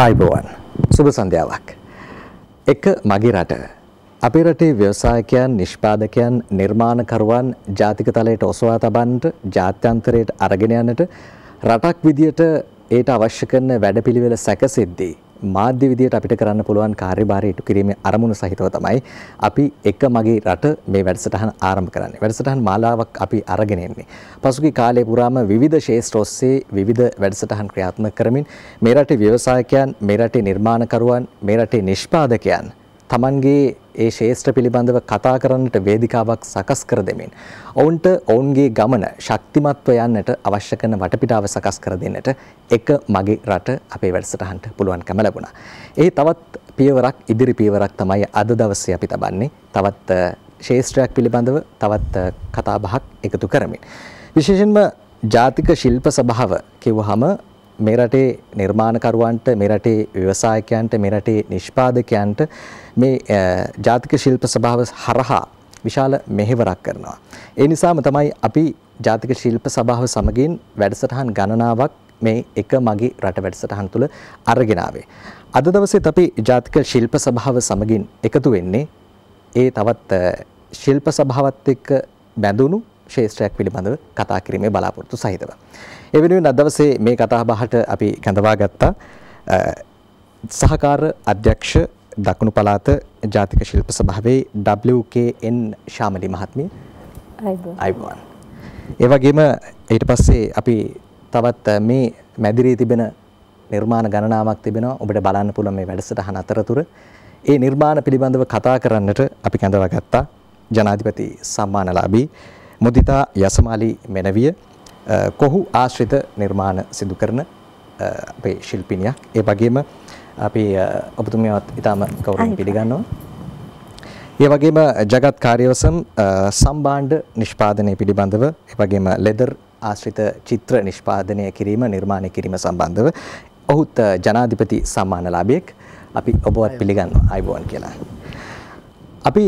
ආයිබෝවන් සුබ සන්ධ්‍යාවක්. එක මගේ රට. අපේ රටේ ව්‍යවසායකයන්, නිෂ්පාදකයන්, නිර්මාණකරුවන් ජාතික තලයට ඔසවා තබන්නට, ජාත්‍යන්තරයට අරගෙන යන්නට රටක් විදියට ඒට අවශ්‍ය කරන වැඩපිළිවෙල සැකසෙද්දී මාධ්‍ය විදියට අපිට කරන්න පුළුවන් කාර්යභාරය ඉටු කිරීමේ අරමුණ සහිතව තමයි අපි එක මගේ රට මේ වැඩසටහන ආරම්භ කරන්නේ. වැඩසටහන් මාලාවක් අපි අරගෙන එන්නේ. පසුගිය කාලය පුරාම විවිධ ක්ෂේත්‍ර ඔස්සේ විවිධ වැඩසටහන් ක්‍රියාත්මක කරමින් මේ රටේ ව්‍යවසායකයන්, මේ රටේ නිර්මාණකරුවන්, මේ රටේ නිෂ්පාදකයන් තමන්ගේ ඒ ක්ෂේත්‍ර පිළිබඳව කතා කරන්නට වේදිකාවක් සකස් කර දෙමින් ඔවුන්ට ඔවුන්ගේ ගමන ශක්තිමත්ව යන්නට අවශ්‍ය කරන වටපිටාව සකස් කර දෙන්නට එක මගේ රට අපේ වැඩසටහනට පුළුවන්කම ලැබුණා. ඒ තවත් පියවරක්, ඉදිරි පියවරක් තමයි අද දවසේ අපි තබන්නේ. තවත් ක්ෂේත්‍රයක් පිළිබඳව තවත් කතා බහක් එකතු කරමින්. විශේෂයෙන්ම ජාතික ශිල්ප සභාව කිව්වහම මේ රටේ නිර්මාණකරුවන්ට, මේ රටේ ව්‍යවසායකයන්ට, මේ රටේ නිෂ්පාදකයන්ට මේ ජාතික ශිල්ප සභාව හරහා විශාල මෙහෙවරක් කරනවා. ඒ නිසාම තමයි අපි ජාතික ශිල්ප සභාව සමගින් වැඩසටහන් ගණනාවක් මේ එක මගේ රට වැඩසටහන් තුළ අරගෙන ආවේ. අද දවසේත් අපි ජාතික ශිල්ප සභාව සමගින් එකතු වෙන්නේ ඒ තවත් ශිල්ප සභාවත් එක්ක බැඳුණු ක්ෂේත්‍රයක් පිළිබඳව කතා කිරීමේ බලාපොරොත්තු සහිතව. ඒ වෙනුවෙන් අද දවසේ මේ කතා බහට අපි කැඳවා ගත්තා සහකාර අධ්‍යක්ෂ දකුණු පළාත ජාතික ශිල්ප සභාවේ WKN ශාමලි මහත්මිය. අයිබෝන්. ඒ වගේම ඊට පස්සේ අපි තවත් මේ මැදිරියේ තිබෙන නිර්මාණ ගණනාවක් තිබෙනවා. ඔබට බලන්න පුළුවන් මේ වැඩසටහන අතරතුර. ඒ නිර්මාණ පිළිබඳව කතා කරන්නට අපි කැඳවා ගත්තා ජනාධිපති සම්මානලාභී මුදිතා යසමාලි මෙනවිය, කොහු ආශ්‍රිත නිර්මාණ සිදු කරන අපේ ශිල්පිනියක්. ඒ වගේම අපි ඔබතුමියවත් ඉතාම ගෞරවයෙන් පිළිගන්නවා. ඒ වගේම ජගත් කාර්යවසම් සම්භාණ්ඩ නිෂ්පාදනය පිළිබඳව, ඒ වගේම ලෙදර් ආශ්‍රිත චිත්‍ර නිෂ්පාදනය කිරීම, නිර්මාණය කිරීම සම්බන්ධව ඔහුත් ජනාධිපති සම්මානලාභියෙක්. අපි ඔබවත් පිළිගන්නවා ආයිබෝන් කියලා. අපි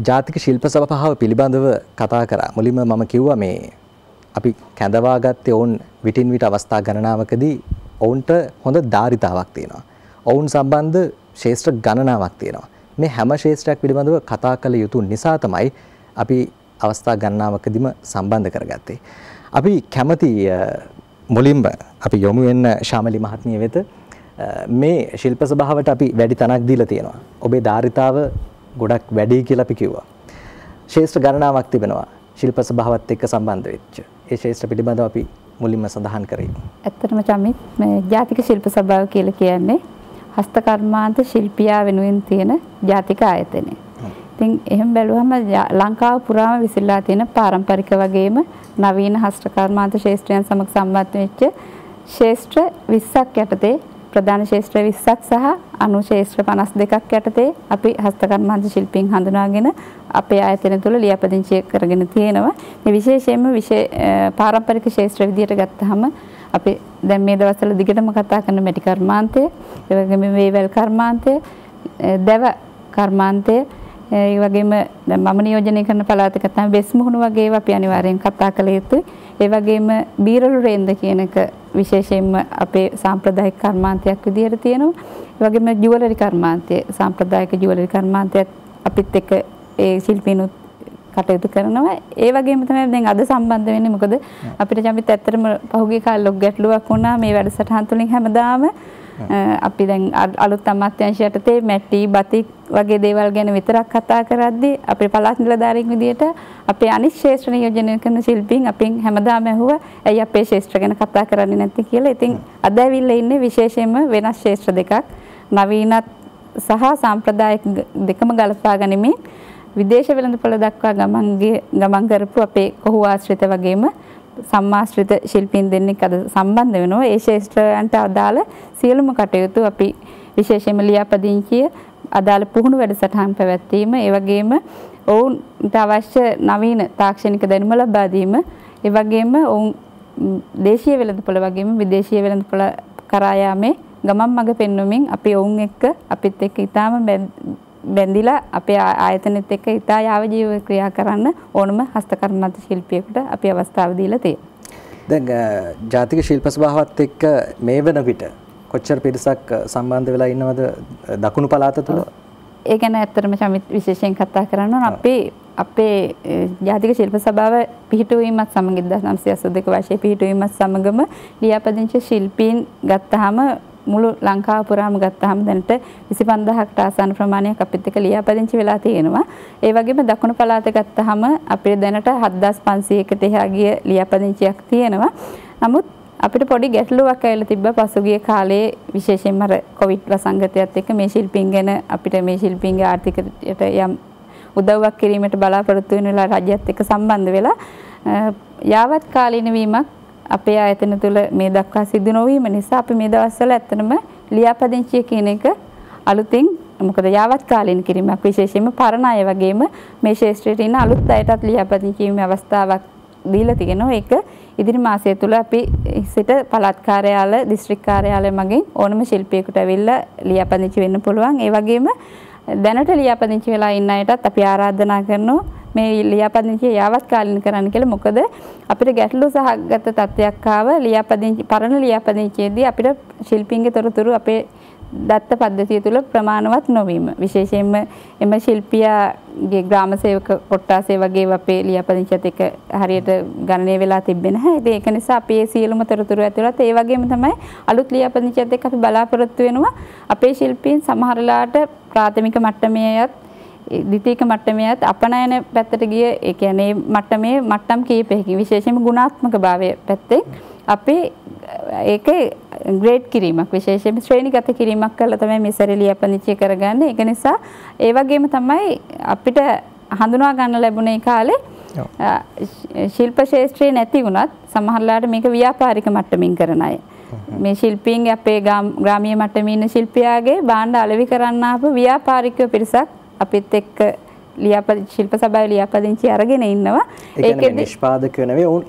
ජාතික ශිල්ප සභාව පිළිබඳව කතා කරා. මුලින්ම මම කිව්වා මේ අපි කැඳවා ගත්තේ ඔවුන් විටින් විට අවස්ථා ගණනාවකදී ඔවුන්ට හොඳ ධාරිතාවක් තියෙනවා. ඔවුන් සම්බන්ධ ශේෂ්ත්‍ර ගණනාවක් තියෙනවා. මේ හැම ශේෂ්ත්‍රයක් පිළිබඳව කතා කළ යුතු නිසා තමයි අපි අවස්ථා ගණනාවකදීම සම්බන්ධ කරගත්තේ. අපි කැමති මුලින්ම අපි යොමු වෙන්න ශාමලි මහත්මිය වෙත. මේ ශිල්ප සභාවට අපි වැඩි තනක් දීලා තියෙනවා. ඔබේ ධාරිතාව ගොඩක් වැඩි කියලා අපි කිව්වා. ශේෂ්ත්‍ර ගණනාවක් තිබෙනවා ශිල්ප සභාවත් එක්ක සම්බන්ධ වෙච්ච. ඒ ශේෂ්ත්‍ර පිළිබඳව අපි මුලින්ම සඳහන් කරමු. ඇත්තටම චමිත් මේ ජාතික ශිල්ප සභාව කියලා කියන්නේ හස්තකර්මාන්ත ශිල්පියා වෙනුවෙන් තියෙන ජාතික ආයතනය. ඉතින් එහෙම බැලුවම ලංකාව පුරාම විසිරලා තියෙන පාරම්පරික වගේම නවීන හස්තකර්මාන්ත ශාස්ත්‍රයන් සමග සම්බන්ධ වෙච්ච ශාස්ත්‍ර 20ක් යටතේ, ප්‍රධාන ශාස්ත්‍ර 20ක් සහ අනු ශාස්ත්‍ර 52ක් යටතේ අපි හස්තකර්මාන්ත ශිල්පීන් හඳුනාගෙන අපේ ආයතනය තුළ ලියාපදිංචි කරගෙන තියෙනවා. මේ විශේෂයෙන්ම පාරම්පරික ශාස්ත්‍ර විදියට ගත්තාම අපි දැන් මේ දවස්වල දිගටම කතා කරන මැටි කර්මාන්තය, ඒ වගේම වේවැල් කර්මාන්තය, දැව කර්මාන්තය, ඒ වගේම දැන් මම නියෝජනය කරන පළාතක තමයි වෙස් මුහුණු වගේ ඒවා අපි අනිවාර්යෙන් කතා කළ යුතුයි. ඒ වගේම බීරළු රේන්ද කියන එක විශේෂයෙන්ම අපේ සාම්ප්‍රදායික කර්මාන්තයක් විදියට තියෙනවා. ඒ වගේම ජුවලරි කර්මාන්තය, සාම්ප්‍රදායික ජුවලරි කර්මාන්තයත් අපිත් එක්ක ඒ ශිල්පීනුත් කටයුතු කරනවා. ඒ වගේම තමයි දැන් අද සම්බන්ධ වෙන්නේ. මොකද අපිට ජමිත් ඇත්තටම පහුගිය කාලේ ලොක් ගැටලුවක් වුණා මේ වැඩසටහන් තුලින් හැමදාම අපි දැන් අලුත් අමාත්‍යාංශ යටතේ මැටි, බතික් වගේ දේවල් ගැන විතරක් කතා කරද්දී අපේ පළාත් නිලධාරීන් විදියට අපේ අනිත් ක්ෂේත්‍ර නියෝජනය කරන ශිල්පීන් අපෙන් හැමදාම ඇහුවා ඇයි අපේ ක්ෂේත්‍ර ගැන කතා කරන්නේ නැත්තේ කියලා. ඉතින් අද ඇවිල්ලා ඉන්නේ විශේෂයෙන්ම වෙනස් ක්ෂේත්‍ර දෙකක්, නවීනත් සහ සාම්ප්‍රදායික දෙකම ගලපා ගනිමින් විදේශ වෙළඳපොළ දක්වා ගමන් කරපු අපේ කොහු ආශ්‍රිත වගේම සම්මාශ්‍රිත ශිල්පීන් දෙන්නෙක් අද සම්බන්ධ වෙනවා. ඒ ශාස්ත්‍රයන්ට අදාළ සියලුම කටයුතු අපි විශේෂයෙන්ම ලියාපදිංචිය අදාළ පුහුණු වැඩසටහන් පැවැත්වීම, ඒ වගේම ඔවුන්ට අවශ්‍ය නවීන තාක්ෂණික දැනුම ලබා දීම, ඒ වගේම ඔවුන් දේශීය වෙළඳපොළ වගේම විදේශීය වෙළඳපොළ කරා යාමේ ගමන් මඟ පෙන්වමින් අපි ඔවුන් එක්ක අපිත් එක්ක ඊටාම බැඳිලා අපේ ආයතනෙත් එක්ක ඉතා යාවජීව ක්‍රියා කරන්න ඕනම හස්තකර්මාන්ත ශිල්පියෙකුට අපි අවස්ථාව දීලා තියෙනවා. දැන් ජාතික ශිල්ප සභාවත් එක්ක මේ වෙන විට කොච්චර පිරිසක් සම්බන්ධ වෙලා ඉන්නවද දකුණු පළාත තුල? ඒ ගැන ඇත්තටම චමිත් විශේෂයෙන් කතා කරන්න ඕන. අපේ ජාතික ශිල්ප සභාව පිහිටුවීමත් සමග 1982 වර්ෂයේ පිහිටුවීමත් සමගම ලියාපදිංචි ශිල්පීන් ගත්තාම මුළු ලංකාව පුරාම ගත්තාම දැනට 25000කට ආසන්න ප්‍රමාණයක් අපිත් එක්ක ලියාපදිංචි වෙලා තියෙනවා. ඒ වගේම දකුණු පළාත ගත්තාම අපේ දැනට 7500කට එහා ගිය ලියාපදිංචියක් තියෙනවා. නමුත් අපිට පොඩි ගැටලුවක් ඇවිල්ලා තිබ්බා පසුගිය කාලේ විශේෂයෙන්ම අර කොවිඩ් වසංගතයත් එක්ක මේ ශිල්පීන් ගැන අපිට මේ ශිල්පීන්ගේ ආර්ථිකයට යම් උදව්වක් කිරීමට බලාපොරොත්තු වෙන වෙලාව රජයත් එක්ක සම්බන්ධ වෙලා යාවත් කාලීන වීමක් අපේ ආයතන තුළ මේ දක්වා සිදු නොවීම නිසා අපි මේ දවස්වල ඇත්තටම ලියාපදිංචිය කියන එක අලුතින් මොකද යාවත් කාලීන කිරීමක් විශේෂයෙන්ම පරණ අය වගේම මේ ශාස්ත්‍රයට ඉන්න අලුත් අයටත් ලියාපදිංචි කිරීමේ අවස්ථාවක් දීලා තියෙනවා. ඒක ඉදිරි මාසය තුල අපි සිට පළාත් කාර්යාල, දිස්ත්‍රික් කාර්යාලය මගින් ඕනම ශිල්පියෙකුට ඇවිල්ලා ලියාපදිංචි වෙන්න පුළුවන්. ඒ වගේම දැනට ලියාපදිංචි වෙලා ඉන්න අයටත් අපි ආරාධනා කරනවා මේ ලියාපදිංචිය යාවත් කාලීන කරන්න කියලා. මොකද අපිට ගැටලු සහගත තත්ත්වයක් ආව පරණ ලියාපදිංචියේදී අපිට ශිල්පීන්ගේ තොරතුරු අපේ දත්ත පද්ධතිය තුළ ප්‍රමාණවත් නොවීම. විශේෂයෙන්ම එම ශිල්පියාගේ ග්‍රාම සේවක කොට්ටාසේ වගේ අපේ ලියාපදිංචියත් එක්ක හරියට ගණනය වෙලා තිබෙන්නේ නැහැ. ඉතින් ඒක නිසා අපි මේ සියලුම තොරතුරු ඇතුළත් ඒ වගේම තමයි අලුත් ලියාපදිංචියත් එක්ක අපි බලාපොරොත්තු වෙනවා අපේ ශිල්පීන් සමහරලාට ප්‍රාථමික මට්ටමේයත් ද්විතීක මට්ටමේයත් අපනයන පැත්තට ගිය ඒ කියන්නේ මට්ටමේ මට්ටම් කීපයකින් විශේෂයෙන්ම ගුණාත්මක භාවය පැත්තෙන් අපි ඒකේ ග්‍රේඩ් කිරීමක් විශේෂයෙන්ම ශ්‍රේණිගත කිරීමක් කළා තමයි මේ සැරේ ලියාපදිංචිය කරගන්නේ. ඒක නිසා ඒ වගේම තමයි අපිට හඳුනා ගන්න ලැබුණේ කාලේ ශිල්ප ශාස්ත්‍රයේ නැති වුණත් සමහරලාට මේක ව්‍යාපාරික මට්ටමින් කරන අය. මේ ශිල්පීන්ගේ අපේ ග්‍රාමීය මට්ටමේ ඉන්න ශිල්පියාගේ භාණ්ඩ අලෙවි කරන්න ආපු ව්‍යාපාරික පිරිසක් අපිත් එක්ක ශිල්ප සභාවේ ලියාපදිංචි අරගෙන ඉන්නවා. ඒකෙදි නිෂ්පාදකයෝ නෙවෙයි උන්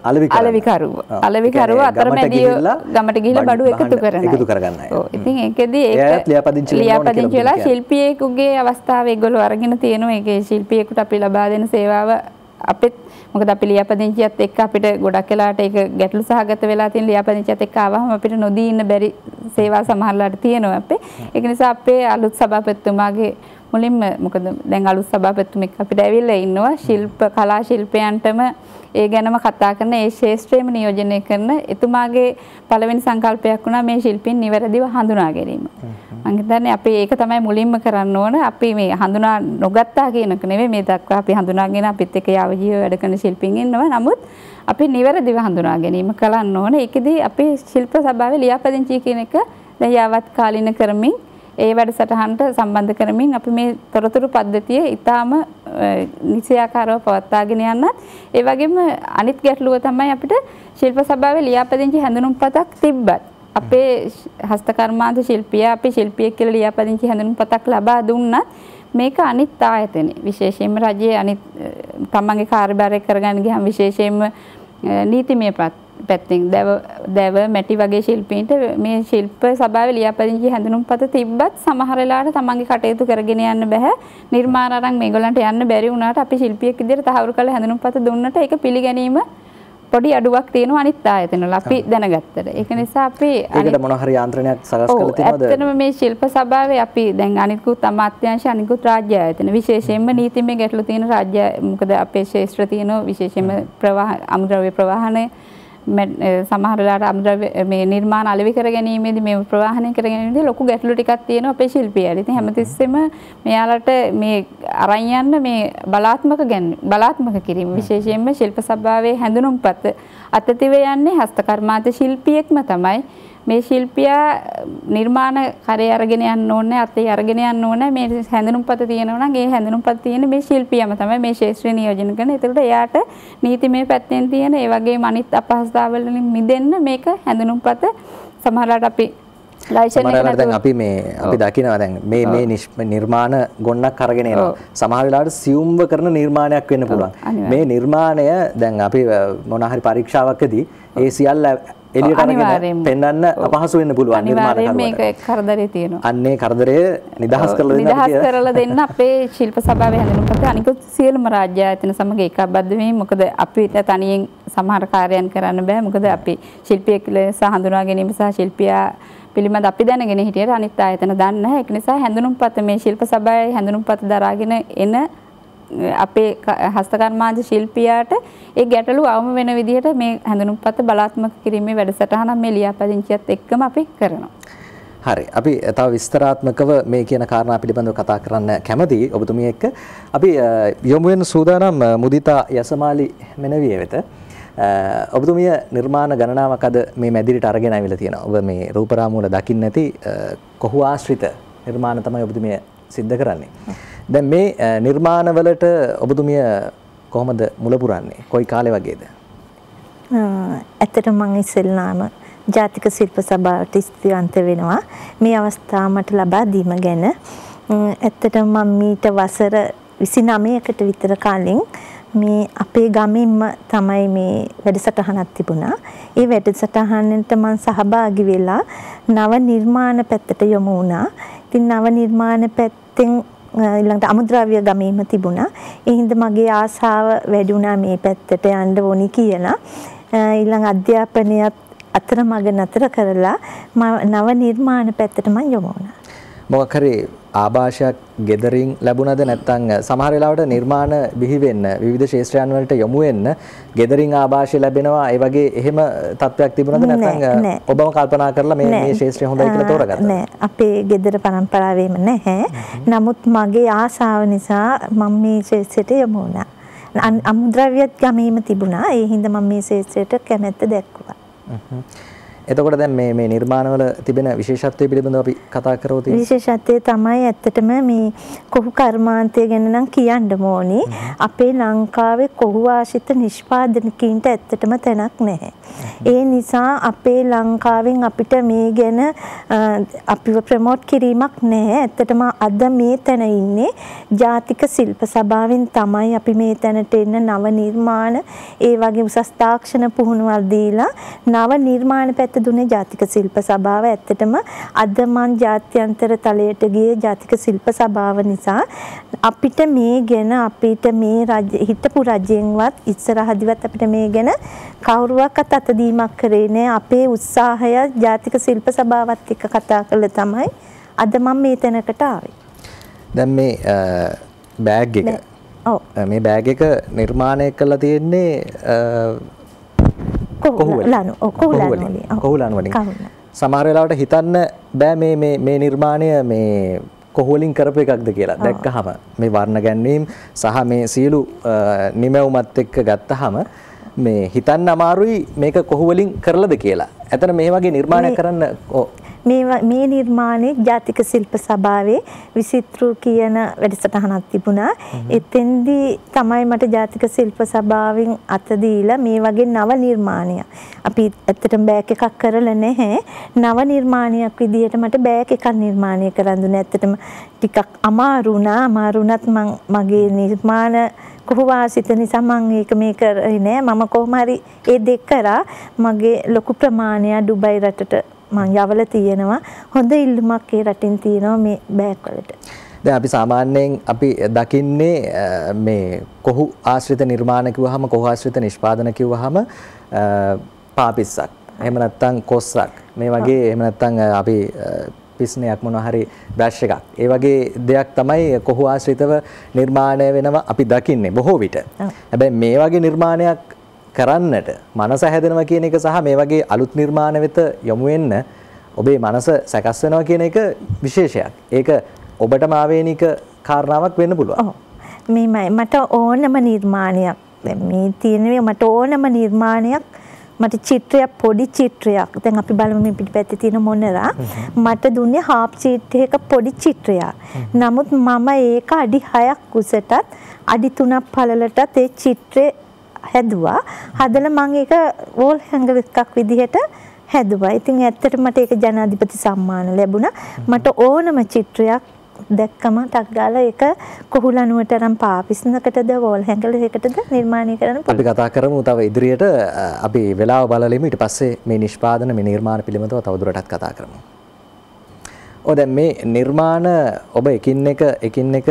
අලෙවිකරුව අතරමැදියෝ ගමට ගිහිල්ලා බඩු එකතු කරන අය. ඔව්. ඉතින් ඒකෙදි ඒක ලියාපදිංචි වෙලා ශිල්පියෙකුගේ අවස්ථාව ඒගොල්ලෝ අරගෙන තියෙනවා. ඒකේ ශිල්පියෙකුට අපි ලබා දෙන සේවාව අපිත් මොකද අපි ලියාපදිංචියත් එක්ක අපිට ගොඩක් වෙලාට ඒක ගැටලු සහගත වෙලා තියෙන ලියාපදිංචියත් එක්ක ආවම අපිට නොදී ඉන්න බැරි සේවා සමහරලාට තියෙනවා අපේ. ඒක නිසා අපේ අලුත් සභාපතිතුමාගේ මුලින්ම මොකද දැන් අලුත් සභාපතිතුමෙක් අපිට ඇවිල්ලා ඉන්නවා ශිල්ප කලා ශිල්පයන්ටම ඒ ගැනම කතා කරන ඒ ශාස්ත්‍රයේම නියෝජනය කරන එතුමාගේ පළවෙනි සංකල්පයක් වුණා මේ ශිල්පීන් නිවැරදිව හඳුනා ගැනීම. මම හිතන්නේ අපි ඒක තමයි මුලින්ම කරන්න ඕන. අපි මේ හඳුනා නොගත්තා කියනක නෙවෙයි මේ දක්වා අපි හඳුනාගෙන අපිත් එක්ක යාවජීව වැඩ කරන ශිල්පීන් ඉන්නවා. නමුත් අපි නිවැරදිව හඳුනා ගැනීම කරන්න ඕන. ඒකෙදී අපි ශිල්ප සභාවේ ලියාපදිංචි කියන එක දැන් යාවත් කාලින කරමින් ඒ වැඩසටහනට සම්බන්ධ කරමින් අපි මේ තොරතුරු පද්ධතිය ඊටාම නිසියාකාරව පවත්වාගෙන යන්නත් ඒ වගේම අනිත් ගැටලුව තමයි අපිට ශිල්ප සභාවේ ලියාපදිංචි හැඳුනුම්පතක් තිබ්බත් අපේ හස්තකර්මාන්ත ශිල්පියා අපි ශිල්පියෙක් කියලා ලියාපදිංචි හැඳුනුම්පතක් ලබා දුන්නත් මේක අනිත් ආයතනේ විශේෂයෙන්ම රජයේ අනිත් තමන්ගේ කාර්යභාරය කරගන්න ගියම විශේෂයෙන්ම නීතිමය පැත්තෙන් දැව මැටි වගේ ශිල්පීන්ට මේ ශිල්ප සභාවේ ලියාපදිංචි හැඳුනුම්පත තිබ්බත් සමහර වෙලාවට තමන්ගේ කටයුතු කරගෙන යන්න බෑ. නිර්මාණ අරන් මේගොල්ලන්ට යන්න බැරි වුණාට අපි ශිල්පියෙක් විදිහට තහවුරු කරලා හැඳුනුම්පත දුන්නට ඒක පිළිගැනීම පොඩි අඩුවක් තියෙනවා අනිත් ආයතනවල අපි දැනගත්තට. ඒක නිසා අපි ඒකට මොන හරි යාන්ත්‍රණයක් සකස් කරලා තියෙනවද? ඇත්තටම මේ ශිල්ප සභාවේ අපි දැන් අනිකුත් අමාත්‍යාංශ අනිකුත් රාජ්‍ය ආයතන විශේෂයෙන්ම නීතිමය ගැටලු තියෙන රාජ්‍ය මොකද අපේ ශාස්ත්‍ර තියෙන විශේෂයෙන්ම අමුද්‍රව්‍ය ප්‍රවාහනය සමහර වෙලාවට අමුද්‍රව්‍ය මේ නිර්මාණ අලෙවි කර ගැනීමේදී මේ ප්‍රවාහනය කර ගැනීමේදී ලොකු ගැටලු ටිකක් තියෙනවා අපේ ශිල්පියාට. ඉතින් හැමතිස්සෙම මෙයාලට මේ අරන් යන්න මේ බලාත්මක කිරීම විශේෂයෙන්ම ශිල්ප සභාවේ හැඳුනුම්පත අතතිව යන්නේ හස්තකර්මාන්ත ශිල්පියෙක්ම තමයි. මේ ශිල්පියා නිර්මාණ කරේ අරගෙන යන්න ඕනේ අතේ අරගෙන යන්න ඕනේ මේ හැඳුනුම්පත තියෙනවා නම් ඒ හැඳුනුම්පත තියෙන මේ ශිල්පියාම තමයි මේ ශාස්ත්‍රීය නියෝජනය කරන. ඒකට එයාට නීතිමය පැත්තෙන් තියෙන ඒ වගේම අනිත් අපහසුතාවවලින් මිදෙන්න මේක හැඳුනුම්පත සමහරවිට අපි ලයිසන් එක දැන් අපි දකිනවා දැන් මේ නිර්මාණ ගොන්නක් අරගෙන එනවා. සමහර වෙලාවට සියුම්ව කරන නිර්මාණයක් වෙන්න පුළුවන්. මේ නිර්මාණය දැන් අපි මොන හරි පරීක්ෂාවකදී ඒ සියල්ල එළියට අරගෙන පෙන්වන්න අපහසු වෙන්න පුළුවන් නිර්මාණකරුවාට. මේක කරදරේ තියෙනවා. අන්නේ කරදරය නිදහස් කරලා දෙන්න අපේ ශිල්ප සභාවේ හැඳුනුම්පත අනිකුත් සියලුම රාජ්‍ය ආයතන සමග ඒකාබද්ධ වෙමින් මොකද අපිට තනියෙන් සමහර කාර්යයන් කරන්න බෑ. මොකද අපි ශිල්පියෙක් ලෙස හඳුනා ගැනීම සහ ශිල්පියා පිළිබඳ අපි දැනගෙන හිටියට අනිත් ආයතන දන්නේ නැහැ. ඒක නිසා හැඳුනුම්පත මේ ශිල්ප සභාවේ හැඳුනුම්පත දරාගෙන එන අපේ හස්තකර්මාන්ත ශිල්පියාට ඒ ගැටලු අවම වෙන විදිහට මේ හැඳුනුම්පත බලාත්මක කිරීමේ වැඩසටහන මේ ලියාපදිංචියත් එක්කම අපි කරනවා. හරි. අපි තව විස්තරාත්මකව මේ කියන කාරණා පිළිබඳව කතා කරන්න කැමතියි ඔබතුමිය එක්ක. අපි යොමු වෙන සූදානම් මුදිතා යසමාලි මෙනවිය වෙත. ඔබතුමිය නිර්මාණ ගණනාවක් අද මේ මැදිරිට අරගෙන ආවිලා තියෙනවා. ඔබ මේ රූපරාමුවල දකින්න නැති කොහු ආශ්‍රිත නිර්මාණ තමයි ඔබතුමිය සිද්ධ කරන්නේ. දැන් මේ නිර්මාණවලට ඔබතුමිය කොහොමද මුල පුරන්නේ? කොයි කාලේ වගේද? ඇත්තටම මම ඉස්සෙල්ලාම ජාතික ශිල්ප සභාවට ස්තුතිවන්ත වෙනවා මේ අවස්ථාව මට ලබා දීම ගැන. ඇත්තටම මම මීට වසර 29කට විතර කලින් මේ අපේ ගමින්ම තමයි මේ වැඩසටහනක් තිබුණා. ඒ වැඩසටහනට මම සහභාගී වෙලා නව නිර්මාණ පැත්තට යොමු වුණා. ඉතින් නව නිර්මාණ පැත්තෙන් ඊළඟට අමුද්‍රව්‍ය ගමීම තිබුණා. ඒ හින්දා මගේ ආසාව වැඩි වුණා මේ පැත්තට යන්න ඕනි කියලා. ඊළඟ අධ්‍යාපනයත් අතරමඟ නතර කරලා නව නිර්මාණ පැත්තට මම යොමු වුණා. මොකක් හරි ආభాෂයක් ගෙදරින් ලැබුණද නැත්නම් සමහර වෙලාවට නිර්මාණ බිහි වෙන්න විවිධ ශාස්ත්‍රයන් වලට යොමු වෙන්න ගෙදරින් ආభాෂය ලැබෙනවා ඒ වගේ එහෙම තත්ත්වයක් තිබුණද නැත්නම් ඔබම කල්පනා කරලා මේ ශාස්ත්‍රය හොඳයි කියලා තෝරගත්තා නෑ අපේ ගෙදර පරම්පරාවේම නැහැ. නමුත් මගේ ආසාව නිසා මම මේ ශාස්ත්‍රයට යොමු වුණා. අමුද්‍රව්‍යත් ගමීම තිබුණා. ඒ හින්දා මම මේ ශාස්ත්‍රයට කැමැත්ත දැක්වුවා. එතකොට දැන් මේ නිර්මාණවල තිබෙන විශේෂත්වය පිළිබඳව අපි කතා කරවොත් විශේෂත්වය තමයි ඇත්තටම මේ කොහු කර්මාන්තය ගැන නම් කියන්න ඕනි. අපේ ලංකාවේ කොහු ආශ්‍රිත නිෂ්පාදනකින්ට ඇත්තටම තැනක් නැහැ. ඒ නිසා අපේ ලංකාවෙන් අපිට මේ ගැන අපිව ප්‍රොමෝට් කිරීමක් නැහැ. ඇත්තටම අද මේ තැන ඉන්නේ ජාතික ශිල්ප සභාවෙන් තමයි අපි මේ තැනට එන්න නව නිර්මාණ ඒ වගේ උසස් තාක්ෂණ පුහුණුවල් දීලා නව නිර්මාණ දුන්නේ ජාතික ශිල්ප සභාව. ඇත්තටම අද මන් ජාත්‍යන්තර තලයට ගියේ ජාතික ශිල්ප සභාව නිසා අපිට මේ ගැන අපිට මේ හිටපු රජයෙන්වත් ඉස්සරහදිවත් අපිට මේ ගැන කවුරුවක්වත් අතදීමක් කරේ නෑ. අපේ උත්සාහය ජාතික ශිල්ප සභාවත් එක්ක කතා කළා තමයි අද මම මේ තැනකට ආවේ. දැන් මේ බෑග් එක මේ බෑග් එක නිර්මාණය කළා තියෙන්නේ කොහුලන් වලින්. සමහර වෙලාවට හිතන්න බෑ මේ නිර්මාණය මේ කොහු වලින් කරපු එකක්ද කියලා. දැක්කහම මේ වර්ණ ගැන්වීම සහ මේ සියලු නිමැවුමත් එක්ක ගත්තහම මේ හිතන්න අමාරුයි මේක කොහු වලින් කරලාද කියලා. එතන මේ වගේ නිර්මාණයක් කරන්න මේ නිර්මාණයේ ජාතික ශිල්ප සභාවේ විසිත්‍රු කියන වැඩසටහනක් තිබුණා. එතෙන්දී තමයි මට ජාතික ශිල්ප සභාවෙන් අත දීලා මේ වගේ නව නිර්මාණයක්. අපි ඇත්තටම බෑග් එකක් කරලා නැහැ. නව නිර්මාණයක් විදිහට මට බෑග් එකක් නිර්මාණය කරන්න දුන්නේ. ඇත්තටම ටිකක් අමාරු වුණා. අමාරු වුණත් මගේ නිර්මාණ කොහොවාසිත නිසා මම ඒක මේ කරේ නෑ. මම කොහොම හරි ඒ දෙක කරා. මගේ ලොකු ප්‍රමාණයක් ඩුබයි රටට මං යවලා තියෙනවා. හොඳ ඉල්ලුමක් ඒ රටින් තියෙනවා මේ බෑග් වලට. දැන් අපි සාමාන්‍යයෙන් අපි දකින්නේ මේ කොහු ආශ්‍රිත නිර්මාණ කිව්වහම කොහු ආශ්‍රිත නිෂ්පාදන කිව්වහම පාපිස්සක් එහෙම නැත්නම් කොස්සක් මේ වගේ එහෙම නැත්නම් අපි පිස්නයක් මොනවා හරි බ්‍රෂ් එකක් ඒ වගේ දෙයක් තමයි කොහු ආශ්‍රිතව නිර්මාණය වෙනවා අපි දකින්නේ බොහෝ විට. හැබැයි මේ වගේ නිර්මාණයක් කරන්නට මනස හැදෙනවා කියන එක සහ මේ වගේ අලුත් නිර්මාණ වෙත යොමු වෙන්න ඔබේ මනස සකස් වෙනවා කියන එක විශේෂයක්. ඒක ඔබටම ආවේනික කාරණාවක් වෙන්න පුළුවන්. මේමයි මට ඕනම නිර්මාණයක් මේ තියෙන්නේ මට ඕනම නිර්මාණයක් මට චිත්‍රයක් පොඩි චිත්‍රයක් දැන් අපි බලමු මේ පිටිපැත්තේ තියෙන මොනරා මට දුන්නේ හාෆ් ෂීට් එක පොඩි චිත්‍රයක්. නමුත් මම ඒක අඩි 6ක් උසටත් අඩි 3ක් පළලටත් ඒ චිත්‍රේ හැදුවා. හදලා මම ඒක වෝල් හැංගර් එකක් විදිහට හැදුවා. ඉතින් ඇත්තටම මට ඒක ජනාධිපති සම්මාන ලැබුණා. මට ඕනම චිත්‍රයක් දැක්කම ටක් ගාලා ඒක කොහුලනුවට නම් පාපිස්නකටද වෝල් හැංගර් එකකටද නිර්මාණය කරන්න පුළුවන්. අපි කතා කරමු තව ඉදිරියට අපි වෙලාව බලලෙමු ඊට පස්සේ මේ නිෂ්පාදන මේ නිර්මාණ පිළිබඳව තවදුරටත් කතා කරමු. දැන් මේ නිර්මාණ ඔබ එකින් එක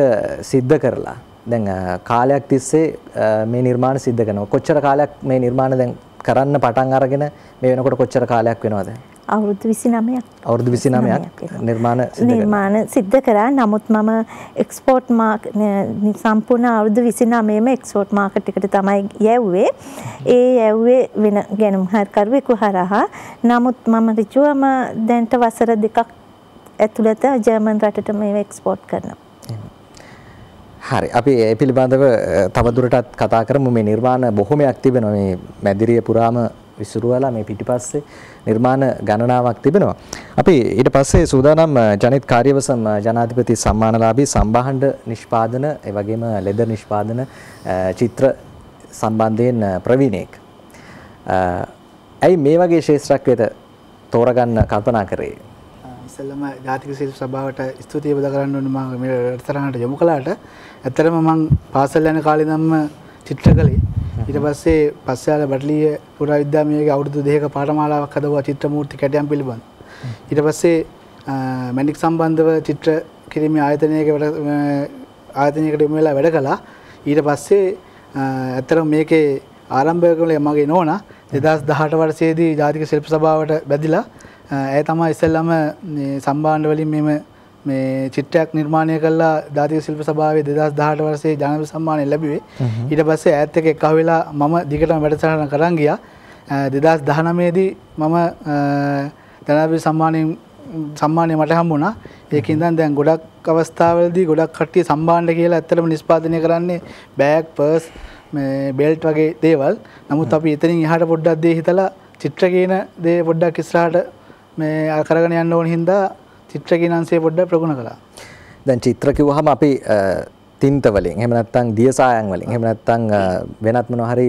සිද්ධ කරලා දැන් කාලයක් තිස්සේ මේ නිර්මාණ සිද්ධ කරනවා. කොච්චර කාලයක් මේ නිර්මාණ දැන් කරන්න පටන් අරගෙන මේ වෙනකොට කොච්චර කාලයක් වෙනවද? අවුරුදු 29ක්. අවුරුදු 29ක් නිර්මාණ සිද්ධ කරා. නමුත් මම එක්ස්පෝර්ට් සම්පූර්ණ අවුරුදු 29ම එක්ස්පෝර්ට් මාකට් එකට තමයි යැව්වේ. ඒ යැව්වේ වෙන ගැනුම් හරකරුවෙකු හරහා. නමුත් මම ඍජුවම දැන්ට වසර 2ක් ඇතුළත ජර්මන් රටට මේව එක්ස්පෝර්ට් කරනවා. හරි. අපි ඒ පිළිබඳව තවදුරටත් කතා කරමු. මේ නිර්මාණ බොහොමයක් තිබෙනවා. මේ මැදිරිය පුරාම විසිරුවලා මේ පිටිපස්සේ නිර්මාණ ගණනාවක් තිබෙනවා. අපි ඊට පස්සේ සූදානම් ජනිත් කාර්යවසම් ජනාධිපති සම්මානලාභී සම්භාණ්ඩ නිෂ්පාදන ඒ වගේම ලෙදර් නිෂ්පාදන චිත්‍ර සම්බන්ධයෙන් ප්‍රවීණෙක්. ඇයි මේ වගේ ශාස්ත්‍රයක් වෙත තෝරගන්න කල්පනා කරේ? ඉස්සෙල්ලාම ජාතික ශිල්ප සභාවට ස්තුතිය බදා කරන්න ඕනේ මම මේ රටතරණට යොමු කළාට. ඇත්තටම මම පාසල් යන කාලේ ඉඳන්ම චිත්‍ර කළේ. ඊට පස්සේ ආල බටලිය පුරාවිද්‍යාලයේ අවුරුදු 2ක පාඨමාලාවක් හදවුවා චිත්‍ර මූර්ති කැටයම් පිළිබඳ. ඊට පස්සේ මැණික් සම්බන්ධව චිත්‍ර කිරීමේ ආයතනයකට යොමු වෙලා වැඩ කළා. ඊට පස්සේ ඇත්තටම මේකේ ආරම්භය කළේ මගේ නෝනා 2018 වර්ෂයේදී ජාතික ශිල්ප සභාවට බැඳිලා ඇය තමයි ඉස්සෙල්ලාම මේ සම්භාණ්ඩ වලින් මේ චිත්‍රයක් නිර්මාණය කළා ජාතික ශිල්ප සභාවේ 2018 වර්ෂයේ ජනාධිපති සම්මානය ලැබුවේ. ඊට පස්සේ ඈත් එක්ක එක්ව වෙලා මම දිගටම වැඩසටහන කරන් ගියා. 2019 දී මම ජනාධිපති සම්මානය මට හම්බුණා. ඒකින් දැන් ගොඩක් අවස්ථාවලදී ගොඩක් කට්ටිය සම්භාණ්ඩ කියලා ඇත්තටම නිෂ්පාදනය කරන්නේ බෑග්, පර්ස්, මේ බෙල්ට් වගේ දේවල්. නමුත් අපි එතනින් එහාට පොඩ්ඩක් දේ හිතලා චිත්‍ර කියන දේ පොඩ්ඩක් ඉස්සරහට මේ කරගෙන යන්න ඕන හින්දා චිත්‍ර කියන අංශය පොඩ්ඩක් ප්‍රගුණ කළා. දැන් චිත්‍ර කිව්වහම අපි තින්ත වලින් එහෙම නැත්නම් දියසායන් වලින් එහෙම නැත්නම් වෙනත් මොනවා හරි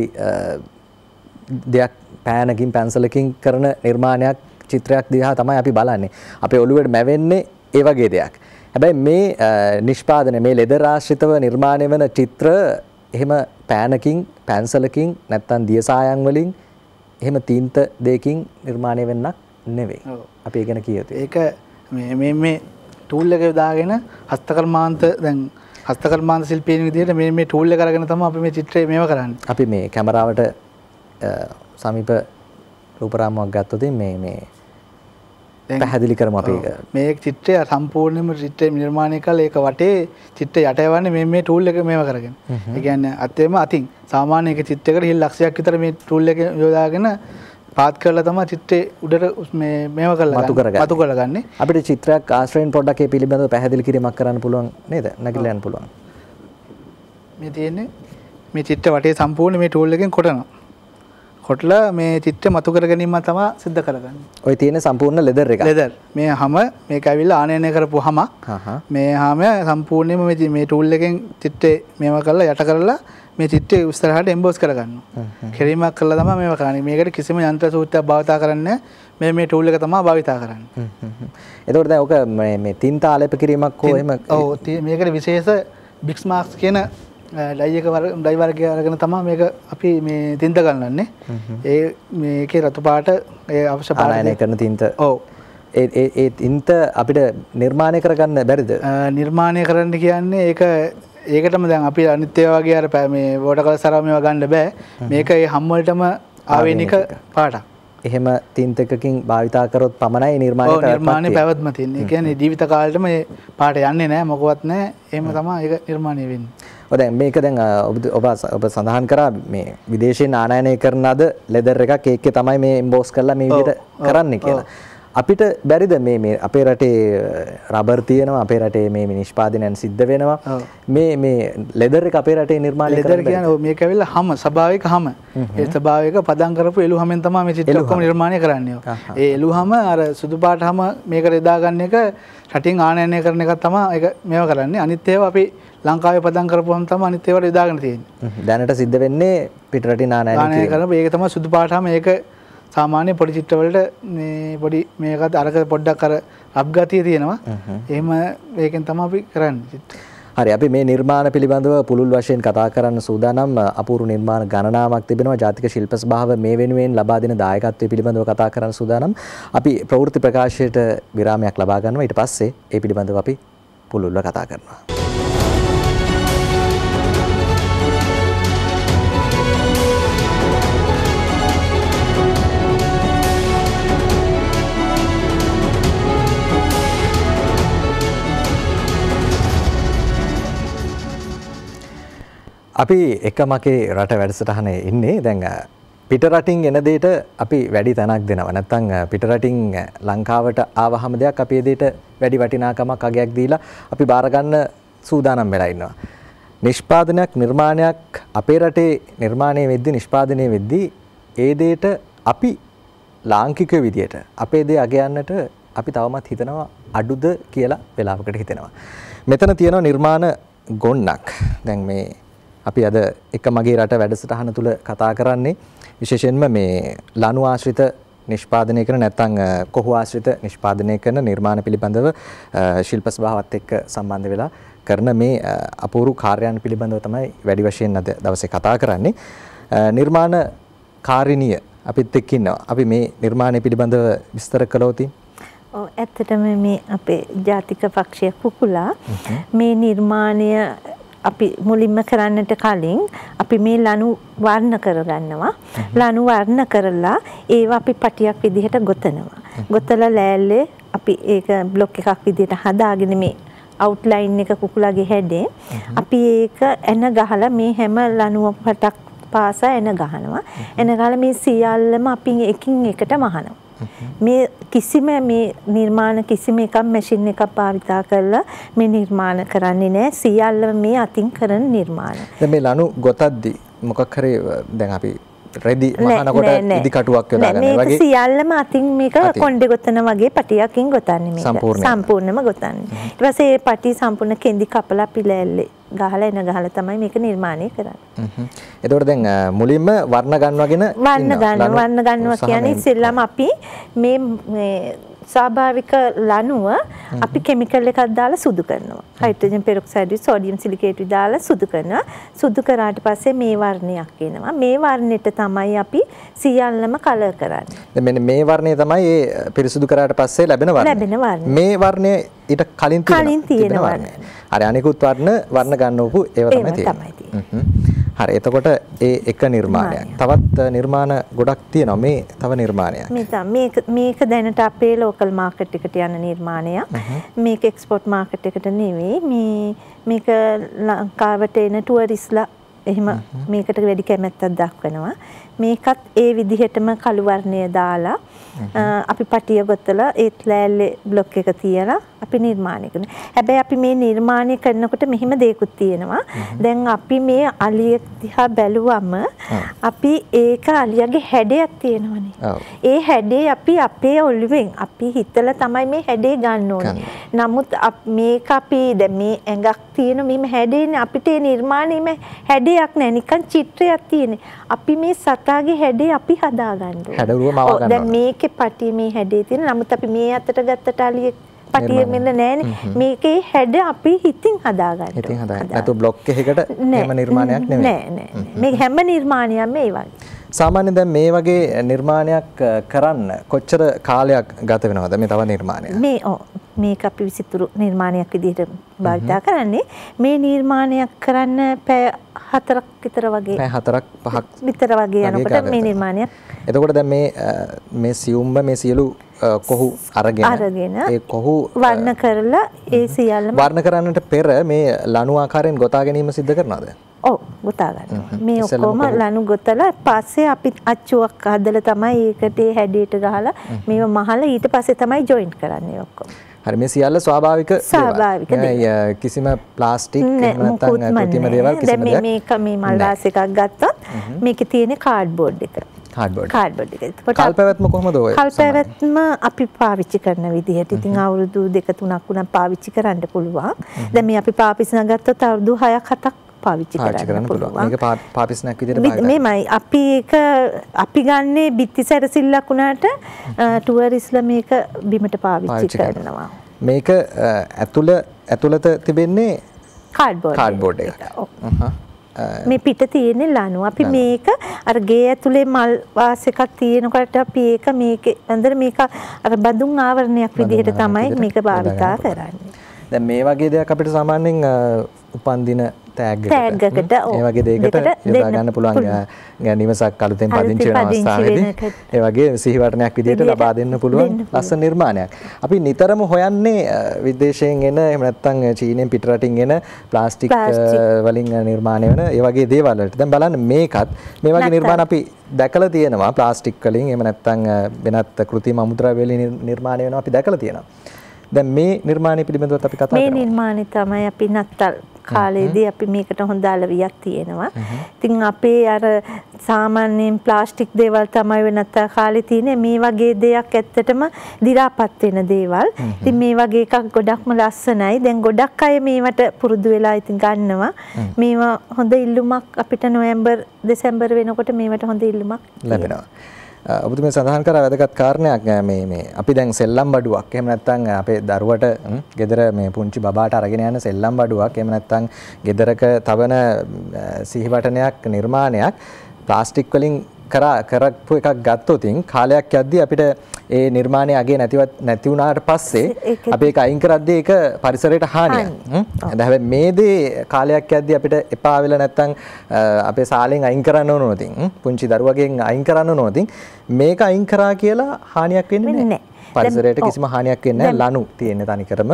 දෙයක් පෑනකින් පැන්සලකින් කරන නිර්මාණයක් චිත්‍රයක් දිහා තමයි අපි බලන්නේ. අපේ ඔළුවට මැවෙන්නේ ඒ වගේ දෙයක්. හැබැයි මේ නිෂ්පාදනය මේ ලෙදර් ආශ්‍රිතව නිර්මාණය වෙන චිත්‍ර එහෙම පෑනකින් පැන්සලකින් නැත්නම් දියසායන් වලින් එහෙම තින්ත දෙකකින් නිර්මාණය වෙන්නක් නෙවෙයි. අපි ඒ ගැන කියතේ. ඒක මේ ටූල් එක දාගෙන හස්තකර්මාන්ත දැන් හස්තකර්මාන්ත ශිල්පීන් විදිහට මේ ටූල් එක අරගෙන තමයි අපි මේ චිත්‍රය මේව කරන්නේ. අපි මේ කැමරාවට සමීප රූපරාමුවක් ගත්තොත් මේ පැහැදිලි කරමු අපි ඒක. මේ චිත්‍රය සම්පූර්ණයෙන්ම චිත්‍රය නිර්මාණය කළා ඒක වටේ චිත්‍රය යට යවන්නේ මේ ටූල් එක මේව කරගෙන. ඒ කියන්නේ අතින් සාමාන්‍ය එක චිත්‍රයකට හිල් ලක්ෂයක් විතර මේ ටූල් එක යොදාගෙන පාත් කරලා තමයි චිත්‍රේ උඩට මේව කරලා මතු කරගන්නේ. අපිට චිත්‍රයක් ආශ්‍රයෙන් පොඩ්ඩක් ඒ පිළිබඳව පැහැදිලි කිරීමක් කරන්න පුළුවන් නේද? නැගිටලා යන්න පුළුවන්. මේ තියෙන්නේ මේ චිත්‍ර වටේ සම්පූර්ණ මේ ටූල් එකෙන් කොටනවා. කොටලා මේ චිත්‍ර මතු කර ගැනීම තමයි සිද්ධ කරගන්නේ. ඔය තියෙන සම්පූර්ණ ලෙදර් එක. ලෙදර්. මේ හැම මේක ඇවිල්ලා ආනයනය කරපු හැම මේ හැම සම්පූර්ණයෙන්ම මේ ටූල් එකෙන් චිත්‍රේ මේව කරලා යට කරලා මේ චිත්‍රය ඉස්සරහට එම්බෝස් කරගන්නවා. කිරීමක් කළා තමයි මේව කරන්නේ. මේකට කිසිම යන්ත්‍ර සූත්‍රයක් භාවිතා කරන්නේ මේ ටූල් එක තමයි භාවිතා කරන්නේ. එතකොට දැන් ඔක මේ තින්ත ආලේප කිරීමක් හෝ එහෙම ඔව් මේකට විශේෂ බික්ස් මාක්ස් කියන ඩයි වර්ගය අරගෙන තමයි මේක අපි මේ තින්ත ගන්නන්නේ. මේකේ රතු පාට අවශ්‍ය පාලනය කරන තින්ත. ඔව්. ඒ තින්ත අපිට නිර්මාණය කරගන්න බැරිද? නිර්මාණය කරන්න කියන්නේ ඒකටම දැන් අපි අනිත් ඒවා වගේ අර මේ වෝටර් කලර් සරව මේවා ගන්න බෑ. මේක ඒ හැම වලටම ආවේනික පාටක්. එහෙම තින්ත එකකින් භාවිතා කරොත් පමණයි නිර්මාණය පැවැත්ම තියෙන්නේ. ඒ කියන්නේ ජීවිත කාලෙටම මේ පාට යන්නේ නැහැ මොකවත් නැහැ. එහෙම තමයි ඒක නිර්මාණය වෙන්නේ. දැන් මේක දැන් ඔබ සඳහන් කරා මේ විදේශයෙන් ආනයනය කරන අද ලෙදර් එකක් ඒකේ තමයි මේ එම්බෝස් කරලා මේ විදිහට කරන්නේ කියලා. අපිට බැරිද මේ අපේ රටේ රබර් තියෙනවා අපේ රටේ මේ නිෂ්පාදනයන් සිද්ධ වෙනවා මේ ලෙදර් එක අපේ රටේ නිර්මාණය කරන්න ලෙදර් කියන්නේ මේක ඇවිල්ලා හැම ස්වභාවික හැම ඒ ස්වභාවික පදම් කරපු එළු හැමෙන් තමයි මේ චිත්‍ර ඔක්කොම නිර්මාණය කරන්නේ. ඒ එළු හැම අර සුදු පාට හැම මේකට යොදා ගන්න එක රටින් ආනයනය කරන එක තමයි ඒක මේව කරන්නේ. අනිත් ඒවා අපි ලංකාවේ පදම් කරපුවම තමයි අනිත් ඒවාට යොදාගෙන තියෙන්නේ. දැනට සිද්ධ වෙන්නේ පිට රටින් ආනයනය කරන ඒක තමයි සුදු පාට හැම ඒක සාමාන්‍ය පොඩි චිත්‍රවලට මේ පොඩි මේකත් අරක පොඩ්ඩක් අර රබ් ගතිය තියෙනවා. එහෙම ඒකෙන් තමයි අපි කරන්නේ. හරි අපි මේ නිර්මාණ පිළිබඳව පුළුල් වශයෙන් කතා කරන්න සූදානම් අපූර්ව නිර්මාණ ගණනාවක් තිබෙනවා. ජාතික ශිල්ප සභාව මේ වෙනුවෙන් ලබා දෙන දායකත්වය පිළිබඳව කතා කරන්න සූදානම්. අපි ප්‍රවෘත්ති ප්‍රකාශයට විරාමයක් ලබා ගන්නවා. ඊට පස්සේ ඒ පිළිබඳව අපි පුළුල්ව කතා කරනවා. අපි එකමකේ රට වැඩසටහනේ ඉන්නේ. දැන් පිට රටින් එන දෙයට අපි වැඩි තැනක් දෙනවා. නැත්නම් පිට රටින් ලංකාවට ආවහම දෙයක් අපි ඒ දෙයට වැඩි වටිනාකමක් අගයක් දීලා අපි බාර ගන්න සූදානම් වෙලා ඉන්නවා. නිෂ්පාදනයක් නිර්මාණයක් අපේ රටේ නිර්මාණය වෙද්දී නිෂ්පාදනය වෙද්දී ඒ දෙයට අපි ලාංකික විදියට අපේ දේ අගයන්නට අපි තවමත් හිතනවා අඩුද කියලා වෙලාවකට හිතෙනවා. මෙතන තියෙනවා නිර්මාණ ගොන්නක්. දැන් මේ අපි අද එක මගේ රට වැඩසටහන තුල කතා කරන්නේ විශේෂයෙන්ම මේ ලණු ආශ්‍රිත නිෂ්පාදනය කරන නැත්නම් කොහු ආශ්‍රිත නිෂ්පාදනය කරන නිර්මාණ පිළිබඳව ශිල්ප ස්වභාවත් එක්ක සම්බන්ධ වෙලා කරන මේ අපූර්ව කාර්යයන් පිළිබඳව තමයි වැඩි වශයෙන් අද දවසේ කතා කරන්නේ. නිර්මාණ කාර්යනීය අපිත් එක්ක ඉන්නවා. අපි මේ නිර්මාණය පිළිබඳව විස්තර කළොත් ඇත්තටම මේ අපේ ජාතික පක්ෂය කුකුලා මේ නිර්මාණය අපි මුලින්ම කරන්නට කලින් අපි මේ ලණු වර්ණ කරගන්නවා. ලණු වර්ණ කරලා ඒවා අපි පටියක් විදිහට ගොතනවා. ගොතලා ලෑල්ලේ අපි ඒක බ්ලොක් එකක් විදිහට හදාගෙන මේ අවුට්ලයින් එක කුකුලාගේ හැඩේ අපි ඒක එන ගහලා මේ හැම ලණුව පටක් පාසා එන ගහනවා. එන ගහලා මේ සියල්ලම අපි එකින් එකට මහනවා. මේ කිසිම මේ නිර්මාණ කිසිම එකක් මැෂින් එකක් භාවිතා කරලා මේ නිර්මාණ කරන්නේ නැහැ. සියල්ලම මේ අතින් කරන නිර්මාණ. දැන් මේ ලණු ගොතද්දි මොකක් හරි දැන් අපි රෙදි මහනකොට ඉදි කටුවක් යොදාගන්න වගේ සියල්ලම අතින් මේක කොණ්ඩේ ගොතන වගේ පටියකින් ගොතන්නේ මේක. සම්පූර්ණයෙන්ම ගොතන්නේ. ඊට පස්සේ මේ පටි සම්පූර්ණ කෙන්දි කපලා පිළැල්ලේ ගහලා එන ගහලා තමයි මේක නිර්මාණය කරන්නේ. එතකොට දැන් මුලින්ම වර්ණ ගන්නවගෙන වර්ණ ගන්නවා කියන්නේ ඉස්සෙල්ලාම අපි මේ ස්වාභාවික ලණුව අපි කිමිකල් එකක් දාලා සුදු කරනවා. හයිඩ්‍රජන් පෙරොක්සයිඩ් සෝඩියම් සිලිකේට් දාලා සුදු කරනවා. සුදු කරාට පස්සේ මේ වර්ණයක් එනවා. මේ වර්ණෙට තමයි අපි සියල්ලම කලර් කරන්නේ. දැන් මෙන්න මේ වර්ණය තමයි ඒ පිරිසුදු කරාට පස්සේ ලැබෙන වර්ණය. මේ වර්ණය ඊට කලින් තියෙන වර්ණය. හරි අනිකුත් වර්ණ ගන්නවපු ඒව තමයි තියෙන්නේ. හරි එතකොට ඒ එක නිර්මාණයක්. තවත් නිර්මාණ ගොඩක් තියෙනවා. මේ තව නිර්මාණයක්. මේක දැනට අපේ ලෝකල් මාකට් එකට යන නිර්මාණයක්. මේක එක්ස්පෝර්ට් මාකට් එකට නෙවෙයි. මේක ලංකාවට එන ටුවරිස්ලා එහෙම මේකට වැඩි කැමැත්තක් දක්වනවා. මේකත් ඒ විදිහටම කළු වර්ණය දාලා අපි පටිය ගොතලා ඒත් ලෑල්ලේ බ්ලොක් එක තියලා අපි නිර්මාණය කරනවා. හැබැයි අපි මේ නිර්මාණය කරනකොට මෙහෙම දෙයක්ත් තියෙනවා. දැන් අපි මේ අලිය දිහා බැලුවම අපි ඒක අලියගේ හැඩයක් තියෙනවනේ. ඒ හැඩේ අපි අපේ ඔළුවෙන් අපි හිතලා තමයි මේ හැඩේ ගන්න ඕනේ. නමුත් මේක අපි දැන් මේ ඇඟක් තියෙන මේ හැඩේනේ අපිට ඒ නිර්මාණයෙම හැඩයක් නැහැ. නිකන් චිත්‍රයක් තියෙන්නේ. අපි මේ සතාගේ හැඩේ අපි හදා ගන්න ඕනේ. හැඩරුව මව ගන්නවා. දැන් මේකේ පටිය මේ හැඩේ තියෙන. නමුත් අපි මේ අතට ගත්තට අලියේ පටිය මෙන්න නෑනේ. මේකේ හැඩ අපි හිතින් හදා ගන්න. හිතින් හදා ගන්න. නැතු බ්ලොක් එකකට හැම නිර්මාණයක් නෙමෙයි. නෑ. මේ හැම නිර්මාණයක්ම මේ වගේ. සාමාන්‍යයෙන් දැන් මේ වගේ නිර්මාණයක් කරන්න කොච්චර කාලයක් ගත වෙනවද මේ තව නිර්මාණයක්? මේක අපි විසිතුරු නිර්මාණයක් විදිහට භාවිතා කරන්නේ. මේ නිර්මාණයක් කරන්න පැය 4ක් විතර වගේ. පැය 4ක් 5ක් විතර වගේ යනකොට මේ නිර්මාණයක්. එතකොට දැන් මේ සියුම්ම මේ සියලු කොහු අරගෙන ඒ කොහු වර්ණ කරලා ඒ සියල්ලම වර්ණ කරන්නට පෙර මේ ලණු ආකාරයෙන් ගොතා ගැනීම සිද්ධ කරනවද? ඔව් ගොතා ගන්නවා. මේ ඔක්කොම ලණු ගොතලා පස්සේ අපි අච්චුවක් හදලා තමයි ඒකට ඒ හැඩයට ගහලා මේව මහලා ඊට පස්සේ තමයි ජොයින්ට් කරන්නේ ඔක්කොම. හරි මේ සියල්ල ස්වාභාවික දේවල්. කිසිම ප්ලාස්ටික් එහෙම නැත්නම් කෘත්‍රිම දේවල් කිසිම දෙයක්. මේක මේ මල් වාස් එකක් ගත්තොත් මේකේ තියෙන කාඩ්බෝඩ් එක. කාඩ්බෝඩ් එක. කල් පැවැත්ම කොහොමද ඔය? කල් පැවැත්ම අපි පාවිච්චි කරන විදිහට. ඉතින් අවුරුදු 2-3ක් වුණා පාවිච්චි කරන්න පුළුවන්. දැන් මේ අපි පාපිස්න ගත්තොත් අවුරුදු 6-7ක් පාවිච්චි කරන්න පුළුවන්. මේක පාපිස්නක් විදිහට පාවිච්චි මෙමයි අපි ඒක අපි ගන්නේ බිත්ති සැරසිල්ලක් වුණාට ටුවරිස්ලා මේක බිමට පාවිච්චි කරනවා. මේක ඇතුළත තිබෙන්නේ කාඩ්බෝඩ් එක. මේ පිට තියෙන්නේ ලණු. අපි මේක අර ගේ ඇතුලේ මල් වාස් එකක් තියෙනකොට අපි ඒක මේකේ අnder මේක අර බඳුන් ආවරණයක් විදිහට තමයි මේක භාවිතා කරන්නේ. දැන් මේ වගේ දෙයක් අපිට සාමාන්‍යයෙන් උපන්දින තෑග්ගකට ඒ වගේ දෙයකට යොදා ගන්න පුළුවන්. නිවසක් අලුතෙන් පදිංචි වෙන අවස්ථාවේදී ඒ වගේ සිහිවටනයක් විදිහට ලබා දෙන්න පුළුවන් ලස්සන නිර්මාණයක්. අපි නිතරම හොයන්නේ විදේශයෙන් එන එහෙම නැත්නම් චීනෙන් පිටරටින් එන ප්ලාස්ටික් වලින් නිර්මාණය වෙන ඒ වගේ දේවල් වලට. දැන් බලන්න මේකත් මේ වගේ නිර්මාණ අපි දැකලා තියෙනවා ප්ලාස්ටික් වලින් එහෙම නැත්නම් වෙනත් කෘත්‍රිම අමුද්‍රව්‍ය වලින් නිර්මාණය වෙනවා අපි දැකලා තියෙනවා. දැන් මේ නිර්මාණය පිළිබඳව අපි කතා කරමු. මේ නිර්මාණය තමයි අපි නත්තල් කාලේදී අපි මේකට හොඳ අලවියක් තියෙනවා. ඉතින් අපේ අර සාමාන්‍යයෙන් ප්ලාස්ටික් දේවල් තමයි වෙනත් කාලේ තියෙන්නේ. මේ වගේ දෙයක් ඇත්තටම දි รา පත් වෙන දේවල්. ඉතින් මේ වගේ එකක් ගොඩක්ම ලස්සනයි. දැන් ගොඩක් අය මේවට පුරුදු වෙලා ඉතින් ගන්නවා. මේවා හොඳ ඉල්ලුමක් අපිට නොවැම්බර් දෙසැම්බර් වෙනකොට මේවට හොඳ ඉල්ලුමක් ලැබෙනවා. ඔබතුමී සඳහන් කරා වැදගත් කාරණයක් මේ අපි දැන් සෙල්ලම් බඩුවක් එහෙම නැත්නම් අපේ දරුවට ගෙදර මේ පුංචි බබාට අරගෙන යන සෙල්ලම් බඩුවක් එහෙම නැත්නම් ගෙදරක තවන සිහිවටනයක් නිර්මාණයක් ප්ලාස්ටික් වලින් කරපු එකක් ගත්තොතින් කාලයක් යද්දී අපිට ඒ නිර්මාණය අගේ නැති වුණාට පස්සේ අපි ඒක අයින් කරද්දී ඒක පරිසරයට හානියක්. හැබැයි මේ දේ කාලයක් යද්දී අපිට එපා වෙලා නැත්නම් අපේ සාලෙන් අයින් කරන්න ඕන නොතින් පුංචි දරුවගෙන් අයින් කරන්න නොතින් මේක අයින් කරා කියලා හානියක් වෙන්නේ නැහැ. පරිසරයට කිසිම හානියක් වෙන්නේ නැහැ. ලනු තියෙන තනිකරම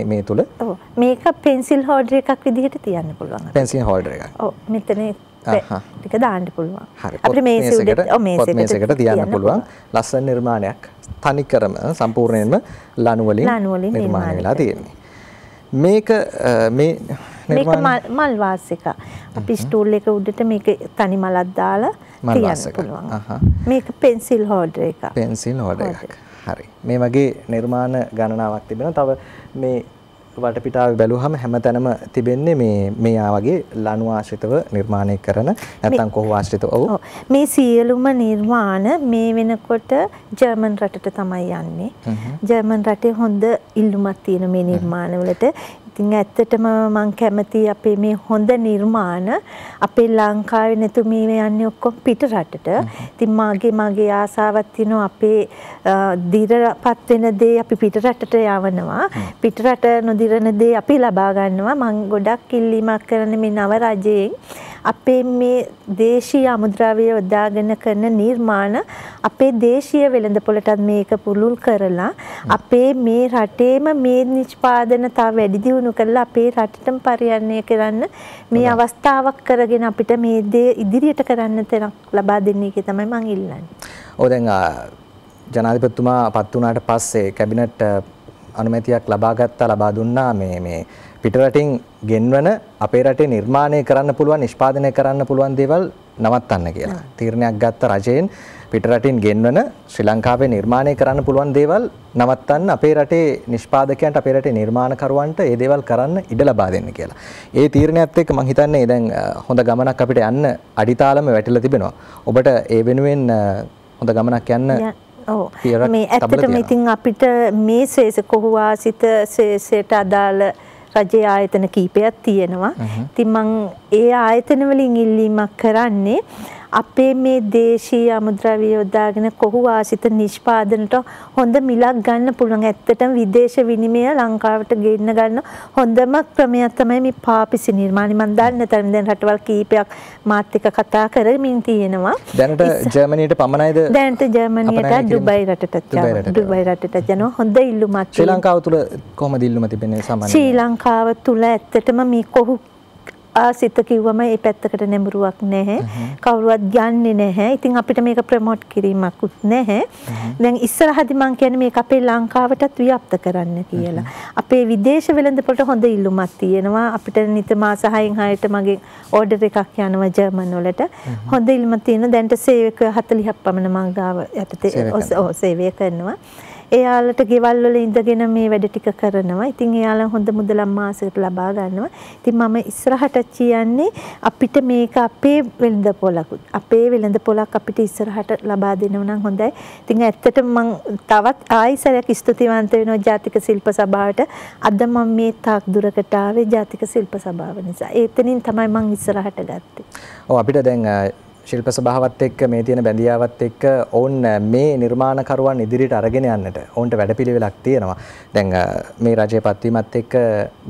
මේ තුල. ඔව් මේක පෙන්සිල් හෝල්ඩර් එකක් විදිහට තියන්න පුළුවන්. පෙන්සිල් හෝල්ඩර් එකක්. ඔව් මෙතන ටික දාන්න පුළුවන්. අපිට මේසෙකට තියන්න පුළුවන් ලස්සන නිර්මාණයක්. තනිකරම සම්පූර්ණයෙන්ම ලනු වලින් නිර්මාණය වෙලා තියෙන්නේ. මේක මල් වාස් එක. අපි ස්ටූල් එක උඩට මේක තනි මලක් දාලා තියන්න පුළුවන්. මේක පෙන්සිල් හෝල්ඩර් එක. පෙන්සිල් හෝල්ඩර් එකක්. හරි. මේ වගේ නිර්මාණ ගණනාවක් තිබෙනවා. තව මේ වටපිටාවේ බැලුවහම හැමතැනම තිබෙන්නේ මේ වගේ ලණු ආශ්‍රිතව නිර්මාණය කරන නැත්නම් කොහොම ආශ්‍රිතව. ඔව්. මේ සියලුම නිර්මාණ මේ වෙනකොට ජර්මන් රටට තමයි යන්නේ. ජර්මන් රටේ හොඳ ඉල්ලුමක් තියෙන මේ නිර්මාණ වලට. ඉතින් ඇත්තටම මම කැමති අපේ මේ හොඳ නිර්මාණ අපේ ලංකාවේ නැතු මේ යන්නේ ඔක්කොම පිට රටට. ඉතින් මගේ ආසාවක් තියෙනවා අපේ දිරපත් වෙන දේ අපි පිට රටට යවනවා. පිට රට නොදිරන දේ අපි ලබා ගන්නවා. මම ගොඩක් ඉල්ලීමක් කරන මේ නව රජයෙන් අපේ මේ දේශීය අමුද්‍රව්‍ය යොදාගෙන කරන නිර්මාණ අපේ දේශීය වෙළඳපොළටත් මේක පුළුල් කරලා අපේ මේ රටේම මේ නිෂ්පාදන තව වැඩි දියුණු කරලා අපේ රටටම පරිහරණය කරන්න මේ අවස්ථාවක් කරගෙන අපිට මේ දේ ඉදිරියට කරන්න තැනක් ලබා දෙන්නේ කියලා තමයි මම ඉල්ලන්නේ. ඔව් දැන් ජනාධිපතිතුමා පත් වුණාට පස්සේ කැබිනට් අනුමැතියක් ලබා දුන්නා මේ පිටරටින් ගෙන්වන අපේ රටේ නිර්මාණය කරන්න පුළුවන් නිෂ්පාදනය කරන්න පුළුවන් දේවල් නවත්තන්න කියලා. තීරණයක් ගත්ත රජයෙන් පිටරටින් ගෙන්වන ශ්‍රී ලංකාවේ නිර්මාණය කරන්න පුළුවන් දේවල් නවත්තන්න අපේ රටේ නිෂ්පාදකයන්ට අපේ රටේ නිර්මාණකරුවන්ට ඒ දේවල් කරන්න ඉඩ ලබා දෙන්න කියලා. ඒ තීරණයත් එක්ක මම හිතන්නේ දැන් හොඳ ගමනක් අපිට යන්න අඩිතාලම වැටිලා තිබෙනවා. ඔබට ඒ වෙනුවෙන් හොඳ ගමනක් යන්න මේ ඇත්තටම ඉතින් අපිට මේ ශේෂ කොහුවාසිත ශේෂයට අදාළ රජයේ ආයතන කීපයක් තියෙනවා. ඉතින් මම ඒ ආයතන වලින් ඉල්ලීමක් කරන්නේ අපේ මේ දේශීය අමුද්‍රව්‍ය යොදාගෙන කොහුවාසිත නිෂ්පාදනට හොඳ මිලක් ගන්න පුළුවන්. ඇත්තටම විදේශ විනිමය ලංකාවට ගෙන්න ගන්න හොඳම ක්‍රමයක් තමයි මේ පාපිසි නිර්මාණය. මම දන්න තරම් දැන් රටවල් කීපයක් මාත් එක්ක කතා කරමින් තියෙනවා. දැනට ජර්මනියට පමණයිද? දැනට ජර්මනියට ඩුබයි රටට යනවා. හොඳ ඉල්ලුමක්. ශ්‍රී ලංකාව තුල කොහොමද ඉල්ලුම තිබෙන්නේ සාමාන්‍යයෙන්? ශ්‍රී ලංකාව තුල ඇත්තටම මේ කොහු ආසිත කිව්වම ඒ පැත්තකට නැඹුරුවක් නැහැ. කවුරුවත් ගන්නෙ නැහැ. ඉතින් අපිට මේක ප්‍රොමෝට් කිරීමක්වත් නැහැ. දැන් ඉස්සරහදී මම කියන්නේ මේක අපේ ලංකාවටත් ව්‍යාප්ත කරන්න කියලා. අපේ විදේශ වෙළඳපොළට හොඳ ඉල්ලුමක් තියෙනවා. අපිට නිතර මාස 6න් 6ට මගේ ඕඩර් එකක් යනවා ජර්මන් වලට. හොඳ ඉල්ලුමක් තියෙනවා. දැන්ට සේවක 40ක් පමණ මම ගාව යටතේ සේවය කරනවා. එයාලට ගෙවල් වල ඉඳගෙන මේ වැඩ ටික කරනවා. ඉතින් එයාලා හොඳ මුදලක් මාසෙකට ලබා ගන්නවා. ඉතින් මම ඉස්සරහට කියන්නේ අපිට මේක අපේ වෙළඳපොළක් අපිට ඉස්සරහට ලබා දෙනවා නම් හොඳයි. ඉතින් ඇත්තටම මම තවත් ආයිසරයක් ස්තුතිවන්ත වෙනවා ජාතික ශිල්ප සභාවට. අද මම මේ තාක් දුරකට ආවේ ජාතික ශිල්ප සභාව නිසා. ඒතනින් තමයි මම ඉස්සරහට ගත්තේ. ඔව් අපිට දැන් ශිල්ප සභාවත් එක්ක මේ තියෙන බැඳියාවත් එක්ක ඔවුන් මේ නිර්මාණකරුවන් ඉදිරියට අරගෙන යන්නට ඔවුන්ට වැඩපිළිවෙලක් තියෙනවා. දැන් මේ රජයේ පත්වීමත් එක්ක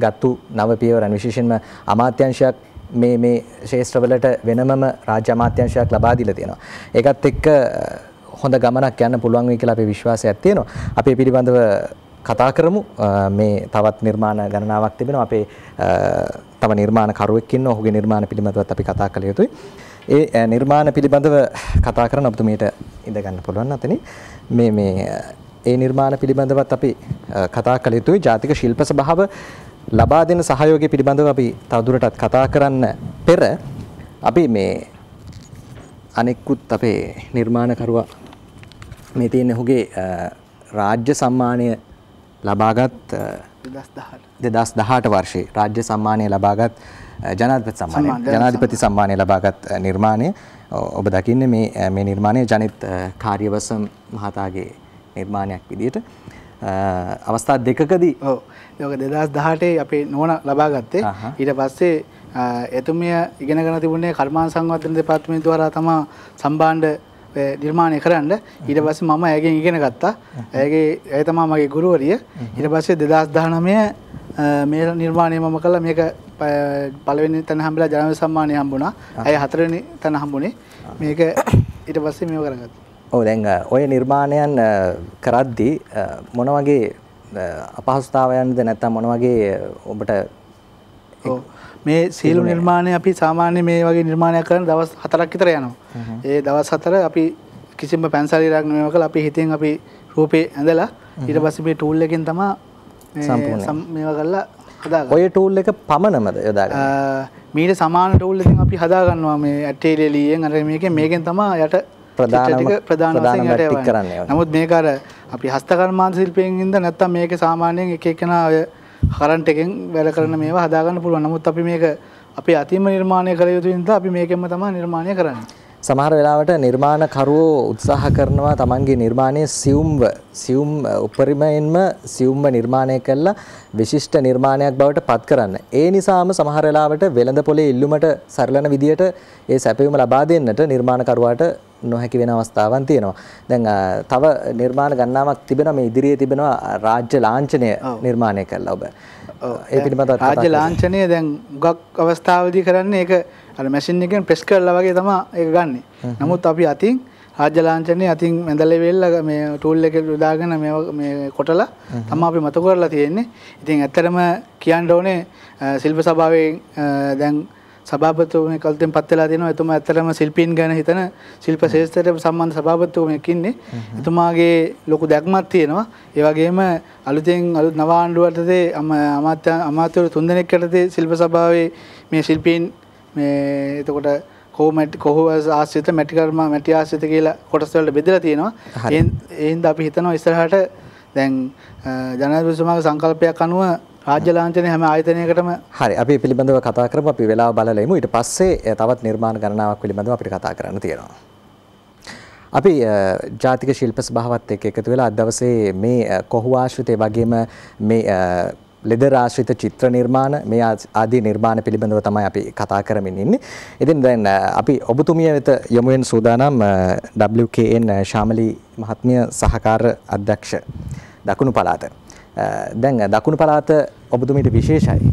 ගත්තු නව පියවරන් විශේෂයෙන්ම අමාත්‍යාංශයක් මේ ශේෂ්ත්‍රවලට වෙනමම රාජ්‍ය අමාත්‍යාංශයක් ලබා දීලා තියෙනවා. ඒකත් එක්ක හොඳ ගමනක් යන්න පුළුවන් වෙයි කියලා අපේ විශ්වාසයක් තියෙනවා. අපි මේ පිළිබඳව කතා කරමු. මේ තවත් නිර්මාණ ගණනාවක් තිබෙනවා. අපේ තව නිර්මාණකරුවෙක් ඉන්නවා. ඔහුගේ නිර්මාණ පිළිබඳවත් අපි කතා කළ යුතුයි. ඒ නිර්මාණ පිළිබඳව කතා කරන ඔබතුමීට ඉඳ ගන්න පුළුවන් නැතනේ. මේ ඒ නිර්මාණ පිළිබඳවත් අපි කතා කළ යුතුයි. ජාතික ශිල්ප සභාව ලබා දෙන සහයෝගය පිළිබඳව අපි තවදුරටත් කතා කරන්න පෙර අපි මේ අනෙකුත් අපේ නිර්මාණකරුවා මේ තියෙන ඔහුගේ රාජ්‍ය සම්මානය ලබාගත් 2018 වර්ෂයේ රාජ්‍ය සම්මානය ලබාගත් ජනාධිපති සම්මානය ලබාගත් නිර්මාණය ඔබ දකින්නේ මේ නිර්මාණය ජනිත් කාර්යවසම් මහතාගේ නිර්මාණයක් විදිහට අවස්ථා දෙකකදී ඔව් ඒක 2018 අපේ නෝනා ලබා ගත්තේ. ඊට පස්සේ එතුමිය ඉගෙනගෙන තිබුණේ කර්මාන්ත සංවර්ධන දෙපාර්තමේන්තුව හරහා තමයි සම්බාණ්ඩ නිර්මාණය කරන්න. ඊට පස්සේ මම ඇයගෙන් ඉගෙන ගත්තා. ඇය තමයි මගේ ගුරුවරිය. ඊට පස්සේ 2019 මේ නිර්මාණය මම කළා. මේක පළවෙනි තැන හම්බෙලා ජනාධිපති සම්මානය හම්බුණා. ඇය හතරවෙනි තැන හම්බුනේ. මේක ඊට පස්සේ මේව කරගත්තා. ඔව් දැන් ඔය නිර්මාණයන් කරද්දී මොන වගේ අපහසුතාවයන්ද නැත්නම් මොන වගේ ඔබට මේ සීල නිර්මාණය අපි සාමාන්‍ය මේ වගේ නිර්මාණයක් කරන දවස් 4ක් විතර යනවා. ඒ දවස් 4 අපි කිසිම පැන්සලීරක් නෙමෙයි කළා. අපි හිතෙන් අපි රූපේ ඇඳලා ඊට පස්සේ මේ ටූල් එකෙන් තමයි මේවා කරලා හදාගන්නේ. ඔය ටූල් එක පමණමද යොදාගන්නේ? මීට සමාන ටූල් එකකින් අපි හදා ගන්නවා මේ ඇටේලියෙන් අර මේකෙන් තමයි යට ප්‍රධාන වශයෙන් යට කරන්නේ. නමුත් මේක අර අපි හස්තකර්මාන්ත ශිල්පයෙන් ඉඳ නැත්තම් මේකේ සාමාන්‍යයෙන් එක එකනා ඔය කරන්ට් එකෙන් වැඩ කරන මේවා හදා ගන්න පුළුවන්. නමුත් අපි මේක අපේ අතිම නිර්මාණය කළ යුතු නිසා අපි මේකෙන්ම තමයි නිර්මාණය කරන්නේ. සමහර වෙලාවට නිර්මාණකරුවෝ උත්සාහ කරනවා තමන්ගේ නිර්මාණය සියුම් උපරිමයෙන්ම සියුම්ව නිර්මාණය කළා විශිෂ්ට නිර්මාණයක් බවට පත් කරන්න. ඒ නිසාම සමහර වෙලාවට වෙළඳ පොලේ ඉල්ලුමට සරලන විදියට ඒ සැපයුම ලබා දෙන්නට නිර්මාණකරුවාට නොහැකි වෙන අවස්ථාවන් තියෙනවා. දැන් තව නිර්මාණ ගණනාවක් තිබෙනවා මේ ඉදිරියේ තිබෙනවා රාජ්‍ය ලාංඡනය නිර්මාණය කළා ඔබ. ඒ පිළිබඳව රාජ්‍ය ලාංඡනය දැන් මුගක් අවස්ථාවලදී කරන්නේ ඒක අර මැෂින් එකෙන් ප්‍රෙස් කරලා වගේ තමයි ඒක ගන්නෙ. නමුත් අපි අතින් රාජ්‍ය ලාංඡනය අතින් ඇඳලා වෙල්ලා මේ ටූල් එක දාගෙන මේ කොටලා තමයි අපි මත කරලා තියෙන්නේ. ඉතින් ඇත්තටම කියන්න ඕනේ ශිල්ප සභාවේ දැන් සභාපතිතුමා කල්තෙන් පත් වෙලා දෙනවා. එතුමා ඇත්තටම ශිල්පීන් ගැන හිතන ශිල්ප ශාස්ත්‍රයට සම්බන්ධ සභාපතිතුමෙක් ඉන්නේ. එතුමාගේ ලොකු දැක්මක් තියෙනවා. ඒ වගේම අලුත් නව ආණ්ඩුවටදී අමාත්‍යවරු 3 දෙනෙක් යටතේ ශිල්ප සභාවේ මේ ශිල්පීන් මේ එතකොට කොහොම ආශ්‍රිත මැටි ආශ්‍රිත කියලා කොටස් වලට බෙදලා තියෙනවා. ඒ හින්දා අපි හිතනවා ඉස්සරහට දැන් ජනාධිපතිතුමාගේ සංකල්පයක් අනුව රාජ්‍ය ලාංඡනය හැම ආයතනයකටම හරි අපි පිළිබඳව කතා කරමු. අපි වෙලාව බලලා ඉමු. ඊට පස්සේ තවත් නිර්මාණ ගණනාවක් පිළිබඳව අපිට කතා කරන්න තියෙනවා. අපි ජාතික ශිල්ප සභාවත් එක්ක එකතු වෙලා අද දවසේ මේ කොහු ආශ්‍රිත වගේම මේ ලෙදර් ආශ්‍රිත චිත්‍ර නිර්මාණ මේ ආදී නිර්මාණ පිළිබඳව තමයි අපි කතා කරමින් ඉන්නේ. ඉතින් දැන් අපි ඔබතුමිය වෙත යමු වෙන සූදානම් WKN ශාමලී මහත්මිය සහකාර අධ්‍යක්ෂ දකුණු පළාත. දැන් දකුණු පළාත ඔබතුමීට විශේෂයි.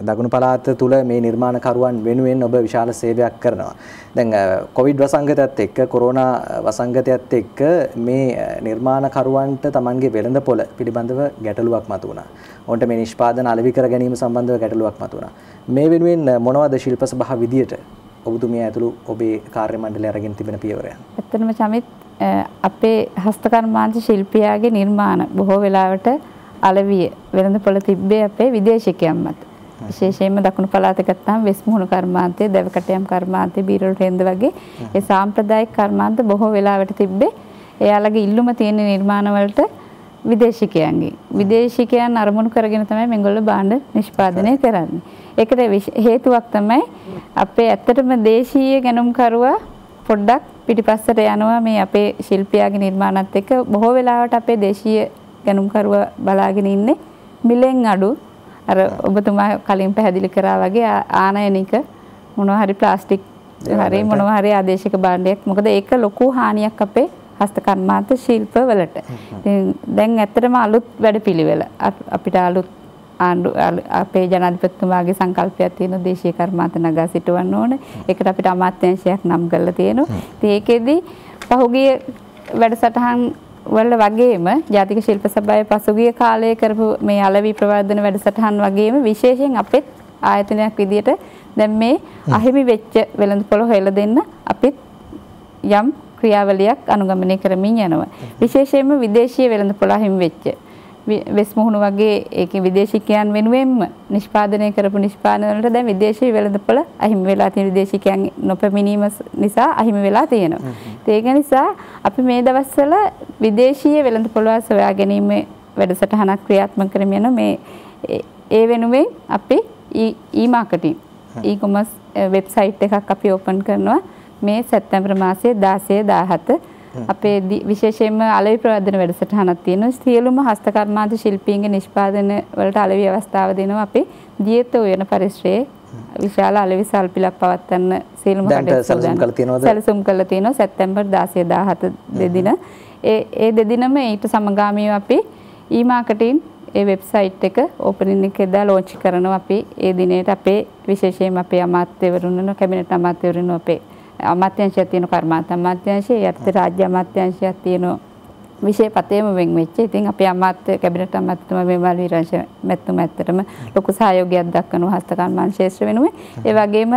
දකුණු පළාත තුල මේ නිර්මාණකරුවන් වෙනුවෙන් ඔබ විශාල සේවයක් කරනවා. දැන් කොවිඩ් වසංගතයත් එක්ක කොරෝනා වසංගතයත් එක්ක මේ නිර්මාණකරුවන්ට තමන්ගේ වෙළඳපොළ පිළිබඳව ගැටලුවක් මතුවුණා. ඔවුන්ට මේ නිෂ්පාදන අලෙවි කර ගැනීම සම්බන්ධව ගැටලුවක් මතුවුණා. මේ වෙනුවෙන් මොනවද ශිල්ප සභාව විදියට ඔබතුමිය ඇතුළු ඔබේ කාර්ය මණ්ඩලය අරගෙන තිබෙන පියවරයන්? ඇත්තටම චමිත් අපේ හස්තකර්මාන්ත ශිල්පියාගේ නිර්මාණ බොහෝ වෙලාවට අලවිය වෙළඳපොළ තිබ්බේ අපේ විදේශිකයන් මත. විශේෂයෙන්ම දකුණු පළාත ගත්තාම වෙස් මුහුණු කර්මාන්තය, දැවකටයම් කර්මාන්තය, බීරල් රෙන්ද වගේ ඒ සාම්ප්‍රදායික කර්මාන්ත බොහෝ වෙලාවට තිබ්බේ එයාලගේ ඉල්ලුම තියෙන නිර්මාණ වලට විදේශිකයන්ගේ. විදේශිකයන් අරමුණු කරගෙන තමයි මේගොල්ලෝ භාණ්ඩ නිෂ්පාදනය කරන්නේ. ඒකට හේතුවක් තමයි අපේ ඇත්තටම දේශීය ගැනුම්කරුවා පොඩ්ඩක් පිටිපස්සට යනවා මේ අපේ ශිල්පියාගේ නිර්මාණات එක්ක. බොහෝ වෙලාවට අපේ දේශීය ගැනුම්කරුවා බලාගෙන ඉන්නේ මිලෙන් අඩු අර ඔබතුමා කලින් පැහැදිලි කරා වගේ ආනයනික මොනවා හරි ප්ලාස්ටික් හරි මොනවා හරි ආදේශික භාණ්ඩයක්. මොකද ඒක ලොකු හානියක් අපේ හස්ත කර්මාන්ත ශිල්ප වලට. ඉතින් දැන් ඇත්තටම අලුත් වැඩපිළිවෙල අපිට අලුත් අපේ ජනාධිපතිතුමාගේ සංකල්පයක් තියෙන දේශීය කර්මාන්ත නගා සිටවන්න ඕන. ඒකට අපිට අමාත්‍යාංශයක් නම් කරලා තියෙනවා. ඉතින් ඒකෙදි පහුගිය වැඩසටහන් වල වගේම ජාතික ශිල්ප සභාවේ පසුගිය කාලයේ කරපු මේ අලවි ප්‍රවර්ධන වැඩසටහන් වගේම විශේෂයෙන් අපේ ආයතනයක් විදියට දැන් මේ අහිමි වෙච්ච වෙළඳපොළ හොයලා දෙන්න අපිත් යම් ක්‍රියාවලියක් අනුගමනය කරමින් යනවා. විශේෂයෙන්ම විදේශීය වෙළඳපොළ අහිමි වෙච්ච වෙස් මුහුණු වගේ ඒකේ විදේශිකයන් වෙනුවෙන්ම නිෂ්පාදනය කරපු නිෂ්පාදන වලට දැන් විදේශීය වෙළඳපොළ අහිමි වෙලා තියෙන විදේශිකයන් නොපැමිණීම නිසා අහිමි වෙලා තියෙනවා. ඒක නිසා අපි මේ දවස්වල විදේශීය වෙළඳපොළ සොයා ගැනීම වැඩසටහනක් ක්‍රියාත්මක කරමින් යන මේ ඒ වෙනුවෙන් අපි e-marketing e-commerce වෙබ්සයිට් එකක් අපි ඕපන් කරනවා මේ සැප්තැම්බර් මාසයේ 16 17 අපේ විශේෂයෙන්ම අලෙවි ප්‍රවර්ධන වැඩසටහනක් තියෙනවා. සියලුම හස්ත කර්මාන්ත ශිල්පීන්ගේ නිෂ්පාදන වලට අලෙවි අවස්ථාව දෙනවා. අපි දියත උයන පරිශ්‍රයේ විශාල අලෙවි සල්පිලක් පවත්වන්න සියලුම කටයුතු සැලසුම් කරලා තියෙනවා සැප්තැම්බර් 16 17 දෙදින. ඒ දෙදිනම ඊට සමගාමීව අපි e-marketing ඒ වෙබ්සයිට් එක ඕපනින් එකේදා ලොන්ච් කරනවා. අපි ඒ දිනේට අපේ විශේෂයෙන්ම අපේ අමාත්‍යවරුන් කැබිනට් අමාත්‍යවරුන් අපේ අමාත්‍යාංශයක් තියෙන කර්මාන්ත අමාත්‍යාංශය යටතේ රාජ්‍ය අමාත්‍යාංශයක් තියෙන විෂය පතේම වෙන් වෙච්ච. ඉතින් අපේ අමාත්‍ය කැබිනට් අමාත්‍යතුමා මේවල් විරංශ මැතිතුමා ඇත්තටම ලොකු සහයෝගයක් දක්වනවා හස්ත කර්මාන්ත ක්ෂේත්‍ර වෙනුවෙන්. ඒ වගේම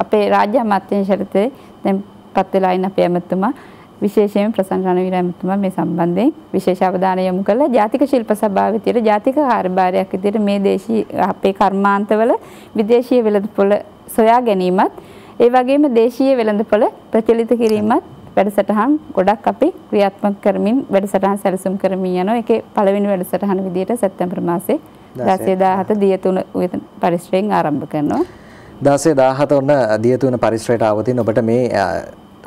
අපේ රාජ්‍ය අමාත්‍යාංශයට දැන් පත් වෙලා ඉන්න අපේ අමාත්‍යතුමා විශේෂයෙන් ප්‍රසන්න රණවීර ඇමතුමා මේ සම්බන්ධයෙන් විශේෂ අවධානය යොමු කළා. ජාතික ශිල්ප සභාව විදියට ජාතික කාර්යභාරයක් විදියට මේ දේශීය අපේ කර්මාන්තවල විදේශීය වෙළඳපොළ සොයා ගැනීමත් ඒ වගේම දේශීය වෙළඳපොළ ප්‍රචලිත කිරීමත් වැඩසටහන් ගොඩක් අපි ක්‍රියාත්මක කරමින් වැඩසටහන් සැලසුම් කරමින් යනවා. ඒකේ පළවෙනි වැඩසටහන විදියට සැප්තැම්බර් මාසේ 16 17 දියතුන පරිශ්‍රයෙන් ආරම්භ කරනවා. 16 17 ඔන්න දියතුන පරිශ්‍රයට ආවතින් ඔබට මේ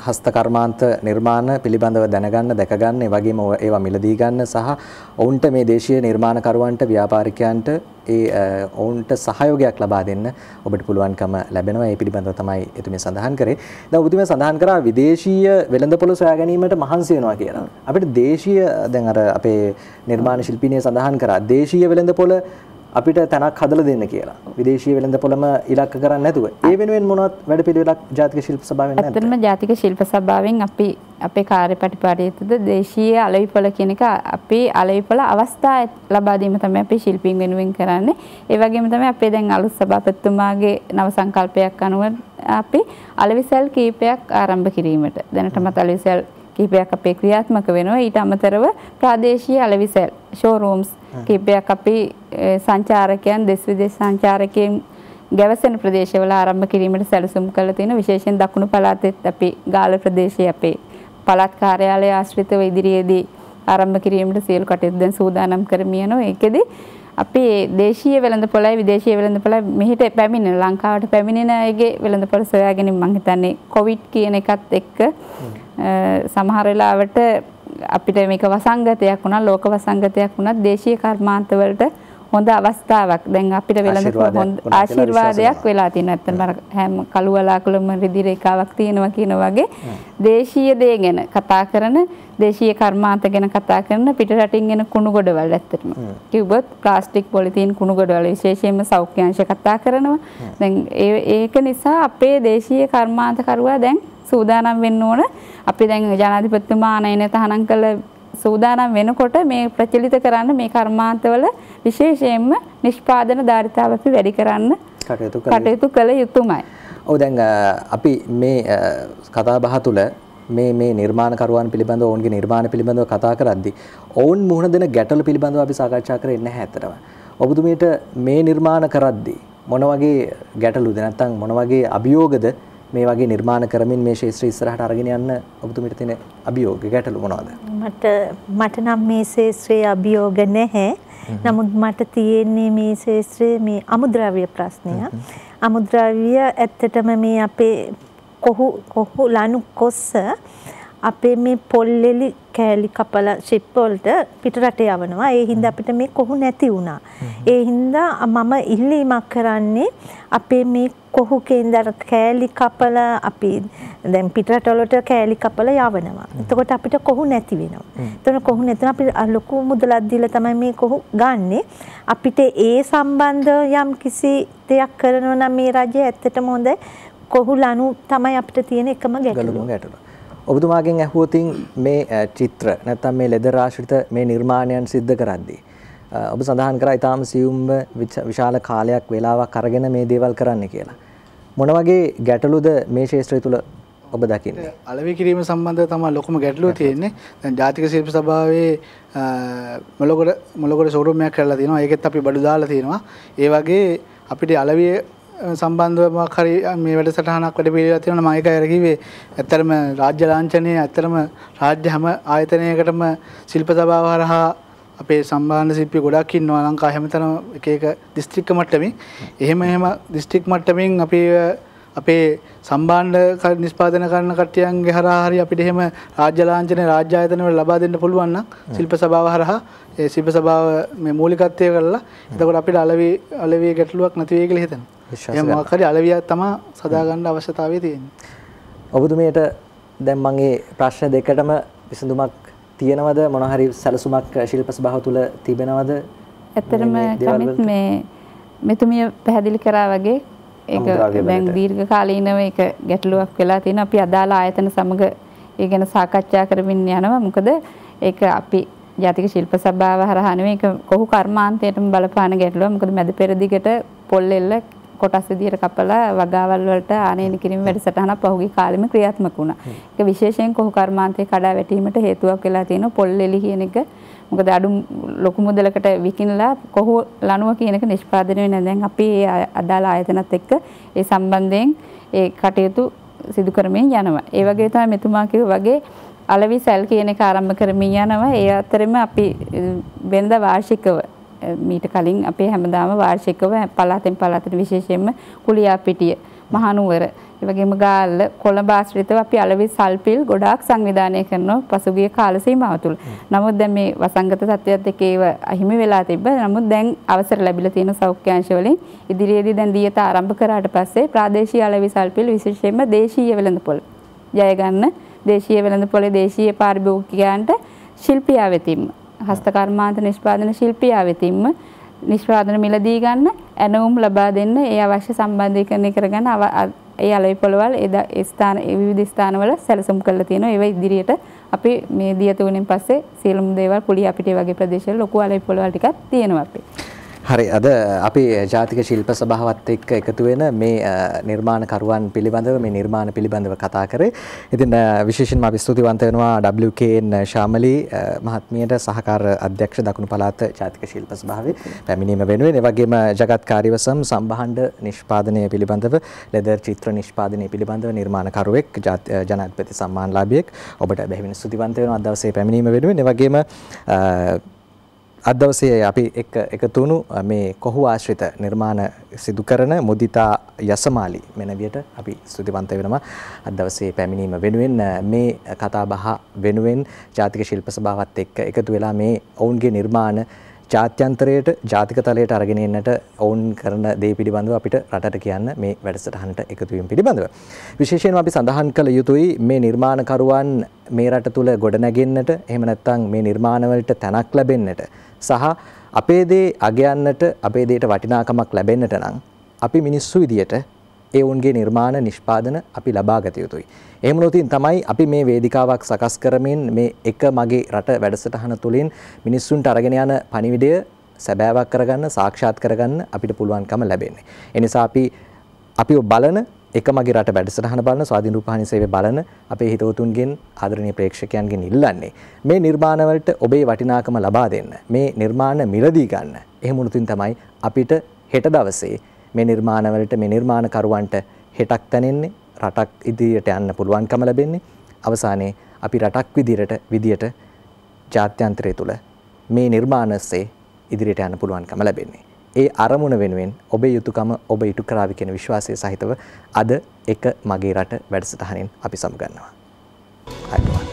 හස්ත කර්මාන්ත නිර්මාණ පිළිබඳව දැනගන්න දැකගන්න ඒ වගේම ඒවා මිලදී ගන්න සහ ඔවුන්ට මේ දේශීය නිර්මාණකරුවන්ට ව්‍යාපාරිකයන්ට ඔවුන්ට සහයෝගයක් ලබා දෙන්න ඔබට පුළුවන්කම ලැබෙනවා. ඒ පිළිබඳව තමයි එතුමිය සඳහන් කරේ. දැන් ඔබතුමිය සඳහන් කරා විදේශීය වෙළඳපොළ සොයා ගැනීමට මහන්සි වෙනවා කියලා. අපිට දේශීය දැන් අර අපේ නිර්මාණ ශිල්පිනිය සඳහන් කරා දේශීය වෙළඳපොළ අපිට තැනක් හදලා දෙන්න කියලා. විදේශීය වෙළඳපොළම ඉලක්ක කරන්නේ නැතුව. ඒ වෙනුවෙන් මොනවත් වැඩපිළිවෙලක් ජාතික ශිල්ප සභාවෙන් නැද්ද? ඇත්තටම ජාතික ශිල්ප සභාවෙන් අපි අපේ කාර්යපටිපාටියේද දේශීය අලෙවිපොළ කියන එක අපි අලෙවිපොළ අවස්ථා ලබා දීම තමයි අපි ශිල්පීන් වෙනුවෙන් කරන්නේ. ඒ වගේම තමයි අපේ දැන් අලුත් සභාපතිතුමාගේ නව සංකල්පයක් අනුව අපි අලෙවිසල් කීපයක් ආරම්භ කිරීමට දැනටමත් අලෙවිසල් කීපයක් අපේ ක්‍රියාත්මක වෙනවා. ඊට අමතරව ප්‍රාදේශීය අලෙවිසල් ෂෝරූම්ස් කීපයක් අපි සංචාරකයන් දෙස් විදේශ සංචාරකයන් ගැවසෙන ප්‍රදේශවල ආරම්භ කිරීමට සැලසුම් කරලා තියෙනවා. විශේෂයෙන් දකුණු පළාතෙත් අපි ගාල්ල ප්‍රදේශයේ අපේ පළාත් කාර්යාලය ආශ්‍රිතව ඉදිරියේදී ආරම්භ කිරීමට සියලු කටයුතු දැන් සූදානම් කරමින් යනවා. ඒකෙදි අපි දේශීය වෙළඳපොළයි විදේශීය වෙළඳපොළයි මෙහිට පැමිණෙන ලංකාවට පැමිණෙන අයගේ වෙළඳපොළ සොයා ගැනීම මම හිතන්නේ කොවිඩ් කියන එකත් එක්ක සමහර වෙලාවට අපිට මේක වසංගතයක් වුණා ලෝක වසංගතයක් වුණත් දේශීය කර්මාන්ත වලට හොඳ අවස්ථාවක් දැන් අපිට වෙළඳපොළ හොඳ ආශිර්වාදයක් වෙලා තියෙනවා. නැත්නම් හැම කළු වලාකුළම රිදි රේඛාවක් තියෙනවා කියන වගේ දේශීය දේ ගැන කතා කරන දේශීය කර්මාන්ත ගැන කතා කරන පිට රටින් එන කුණු ගොඩවල් ඇත්තටම කිව්වොත් ප්ලාස්ටික් පොලිතීන් කුණු ගොඩවල් විශේෂයෙන්ම සෞඛ්‍යාංශ කතා කරනවා. දැන් ඒක නිසා අපේ දේශීය කර්මාන්ත කරුවා දැන් සූදානම් වෙන්න ඕන. අපි දැන් ජනාධිපතිතුමා ආනයනය තහනම් කළ සූදානම් වෙනකොට මේ ප්‍රචලිත කරන්න මේ කර්මාන්තවල විශේෂයෙන්ම නිෂ්පාදන ධාරිතාව අපි වැඩි කරන්න කටයුතු කළ යුතුමයි. ඔව් දැන් අපි මේ කතා බහ තුළ මේ නිර්මාණකරුවන් පිළිබඳව ඔවුන්ගේ නිර්මාණ පිළිබඳව කතා කරද්දී ඔවුන් මුහුණ දෙන ගැටලු පිළිබඳව අපි සාකච්ඡා කරේ නැහැ ඇත්තටම. ඔබතුමීට මේ නිර්මාණ කරද්දී මොන වගේ ගැටලුද නැත්නම් මොන වගේ අභියෝගද මේ වගේ නිර්මාණ කරමින් මේ ශාස්ත්‍රය ඉස්සරහට අරගෙන යන්න ඔබතුමීට තියෙන අභියෝග ගැටලු මොනවද? මට නම් මේ ශාස්ත්‍රයේ අභියෝග නැහැ. නමුත් මට තියෙන්නේ මේ ශාස්ත්‍රයේ මේ අමුද්‍රව්‍ය ප්‍රශ්නය. අමුද්‍රව්‍ය ඇත්තටම මේ අපේ කොහු ලනු කොස්ස අපේ මේ පොල්ලෙලි කෑලි කපලා ෂිප් වලට පිටරට යවනවා. ඒ හින්දා අපිට මේ කොහු නැති වුණා. ඒ හින්දා මම ඉල්ලීමක් කරන්නේ අපේ මේ කොහු කේන්දර කෑලි කපලා අපි දැන් පිටරට වලට කෑලි කපලා යවනවා. එතකොට අපිට කොහු නැති වෙනවා. එතකොට කොහු නැතන අපි ලොකු මුදලක් දීලා තමයි මේ කොහු ගන්නෙ. අපිට ඒ සම්බන්ධ යම් කිසි දෙයක් කරනවා නම් මේ රජය ඇත්තටම හොඳයි. කොහු ලනු තමයි අපිට තියෙන එකම ගැටලුව. ඔබතුමාගෙන් ඇහුවොතින් මේ චිත්‍ර නැත්නම් මේ ලෙදර් ආශ්‍රිත මේ නිර්මාණයන් සිද්ධ කරද්දී ඔබ සඳහන් කරා ඊටාම සියුම්ව විශාල කාලයක් වේලාවක් අරගෙන මේ දේවල් කරන්න කියලා. මොන වගේ ගැටලුද මේ ක්ෂේත්‍රය තුල ඔබ දකින්නේ? අලෙවි කිරීම සම්බන්ධව තමයි ලොකුම ගැටලුව තියෙන්නේ. දැන් ජාතික ශිල්ප සභාවේ මොළගොඩ ෂෝරූමයක් කරලා තියෙනවා. ඒකෙත් අපි බඩු දාලා තියෙනවා. ඒ වගේ අපිට අලෙවිය සම්බන්ධව මොකක් හරි මේ වැඩසටහනක් වැඩ පිළිවෙලක් තියෙනවා. මම ඒකයි අර කිව්වේ ඇත්තටම රාජ්‍ය ලාංඡනයේ ඇත්තටම රාජ්‍ය හැම ආයතනයකටම ශිල්ප සභාව හරහා අපේ සම්බාධන ශිල්පී ගොඩක් ඉන්නවා ලංකාවේ හැමතැනම එක එක දිස්ත්‍රික්ක මට්ටමින්. එහෙම දිස්ත්‍රික් මට්ටමින් අපේ සම්බාධන නිෂ්පාදනය කරන කට්ටියන්ගේ හරහා හරි අපිට එහෙම රාජ්‍ය ලාංඡනයේ රාජ්‍ය ආයතන වල ලබා දෙන්න පුළුවන් නම් ශිල්ප සභාව හරහා ඒ ශිල්ප සභාව මේ මූලිකත්වය කරලා එතකොට අපිට අලෙවි ගැටලුවක් නැති වෙයි කියලා හිතනවා. එහෙනම් මොකක් හරි අලෙවියක් තමයි සදා ගන්න අවශ්‍යතාවය තියෙන්නේ. ඔබතුමියට දැන් මම මේ ප්‍රශ්න දෙකටම විසඳුමක් තියෙනවද? මොන හරි සැලසුමක් ශිල්ප සභාව තුල තිබෙනවද? ඇත්තටම කමිත් මේ මෙතුමිය පැහැදිලි කරා වගේ ඒක දැන් දීර්ඝ කාලීනව ඒක ගැටලුවක් වෙලා තියෙනවා. අපි අදාළ ආයතන සමග ඒ ගැන සාකච්ඡා කරමින් යනවා. මොකද ඒක අපි ජාතික ශිල්ප සභාව හරහා නෙවෙයි ඒක කොහු කර්මාන්තයටම බලපාන ගැටලුවක්. මොකද මැද පෙරදිගට පොල්ලෙල්ල කොටස් විදියට කපලා වගාවල් වලට ආනයන කිරීම වැඩසටහනක් පහුගිය කාලෙම ක්‍රියාත්මක වුණා. ඒක විශේෂයෙන් කොහු කර්මාන්තයේ කඩා වැටීමට හේතුවක් වෙලා තියෙනවා පොල්ලෙලි කියන එක. මොකද අඩු ලොකු මුදලකට විකිනලා කොහු ලණුව කියන එක නිෂ්පාදනය වෙන දැන් අපි ඒ අදාළ ආයතනත් එක්ක ඒ සම්බන්ධයෙන් ඒ කටයුතු සිදු කරමින් යනවා. ඒ වගේ තමයි මෙතුමා කිව්වා වගේ අලෙවි සැල් කියන එක ආරම්භ කරමින් යනවා. ඒ අතරෙම අපි වෙනද වාර්ෂිකව මීට කලින් අපේ හැමදාම වාර්ෂිකව පළාතෙන් පළාතට විශේෂයෙන්ම කුලියාපිටිය මහනුවර ඒ වගේම ගාල්ල කොළඹ ආශ්‍රිතව අපි අලෙවි සල්පිල් ගොඩාක් සංවිධානය කරනවා පසුගිය කාල සීමාව තුළ. නමුත් දැන් මේ වසංගත තත්ත්වයත් එක්ක ඒව අහිමි වෙලා තිබ්බා. නමුත් දැන් අවසර ලැබිලා තියෙන සෞඛ්‍ය අංශ වලින් ඉදිරියේදී දැන් දියත ආරම්භ කරාට පස්සේ ප්‍රාදේශීය අලෙවි සල්පිල් විශේෂයෙන්ම දේශීය වෙළඳපොළ ජය ගන්න දේශීය වෙළඳපොළේ දේශීය පාරිභෝගිකයන්ට ශිල්පියා වෙතින්ම හස්තකර්මාන්ත නිෂ්පාදන ශිල්පියා වෙතින්ම නිෂ්පාදන මිලදී ගන්න ඇණවුම් ලබා දෙන්න ඒ අවශ්‍ය සම්බන්ධීකරණය කරගන්න ඒ අලෙවි පොළවල් ඒ ස්ථාන විවිධ ස්ථානවල සැලසුම් කරලා තියෙනවා. ඒව ඉදිරියට අපි මේ දියතුණෙන් පස්සේ සියලුම දේවල් කුලියාපිටිය වගේ ප්‍රදේශවල ලොකු අලෙවි පොළවල් ටිකක් තියෙනවා අපේ. හරි අද අපි ජාතික ශිල්ප සභාවත් එක්ක එකතු වෙන මේ නිර්මාණකරුවන් පිළිබඳව මේ නිර්මාණ පිළිබඳව කතා කරේ. ඉතින් විශේෂයෙන්ම අපි ස්තුතිවන්ත වෙනවා WKN ශාමලී මහත්මියට සහකාර අධ්‍යක්ෂ දකුණු පළාත ජාතික ශිල්ප සභාවේ පැමිණීම වෙනුවෙන්. ඒ වගේම ජගත් කාර්යවසම් සම්භාණ්ඩ නිෂ්පාදනය පිළිබඳව ලෙදර් චිත්‍ර නිෂ්පාදනය පිළිබඳව නිර්මාණකරුවෙක් ජනාධිපති සම්මානලාභියෙක් ඔබට බැහැවින් ස්තුතිවන්ත වෙනවා අද දවසේ පැමිණීම වෙනුවෙන්. ඒ වගේම අද දවසේ අපි එකතු වුණු මේ කොහු ආශ්‍රිත නිර්මාණ සිදු කරන මුදිතා යසමාලි මෙනවියට අපි ස්තුතිවන්ත වෙනවා අද දවසේ පැමිණීම වෙනුවෙන්. මේ කතා බහ වෙනුවෙන් ජාතික ශිල්ප සභාවත් එක්ක එකතු වෙලා මේ ඔවුන්ගේ නිර්මාණ ජාත්‍යන්තරයට ජාතික තලයට අරගෙන එන්නට ඔවුන් කරන දේ පිළිබඳව අපිට රටට කියන්න මේ වැඩසටහනට එකතු වීම පිළිබඳව. විශේෂයෙන්ම අපි සඳහන් කළ යුතුයි මේ නිර්මාණකරුවන් මේ රට තුල ගොඩනැගෙන්නට එහෙම නැත්නම් මේ නිර්මාණවලට තැනක් ලැබෙන්නට සහ අපේ දේ අගයන්නට අපේ දේට වටිනාකමක් ලැබෙන්නට නම් අපි මිනිස්සු විදියට ඒ ඔවුන්ගේ නිර්මාණ නිෂ්පාදන අපි ලබා ගත යුතුයි. එහෙම නොතින් තමයි අපි මේ වේදිකාවක් සකස් කරමින් මේ එක මගේ රට වැඩසටහන තුලින් මිනිස්සුන්ට අරගෙන යන පණිවිඩය සැබෑවක් කරගන්න සාක්ෂාත් කරගන්න අපිට පුළුවන්කම ලැබෙන්නේ. ඒ නිසා අපි බලන එක මගේ රට වැඩසටහන බලන ස්වාධීන රූපවාහිනී සේවය බලන අපේ හිතවතුන්ගෙන් ආදරණීය ප්‍රේක්ෂකයන්ගෙන් ඉල්ලන්නේ මේ නිර්මාණවලට ඔබේ වටිනාකම ලබා දෙන්න. මේ නිර්මාණ මිලදී ගන්න. එහෙම වුණොතින් තමයි අපිට හෙට දවසේ මේ නිර්මාණවලට මේ නිර්මාණකරුවන්ට හෙටක් තැනෙන්නේ රටක් ඉදිරියට යන්න පුළුවන්කම ලැබෙන්නේ. අවසානයේ අපි රටක් විදියට ජාත්‍යන්තරය තුල මේ නිර්මාණස්සේ ඉදිරියට යන්න පුළුවන්කම ලැබෙන්නේ. ඒ අරමුණ වෙනුවෙන් ඔබේ යුතුයකම ඔබ ඉටු කරાવી කියන විශ්වාසය සහිතව අද එක මගේ රට වැඩසටහනින් අපි සමුගන්නවා. අයිබෝවන්.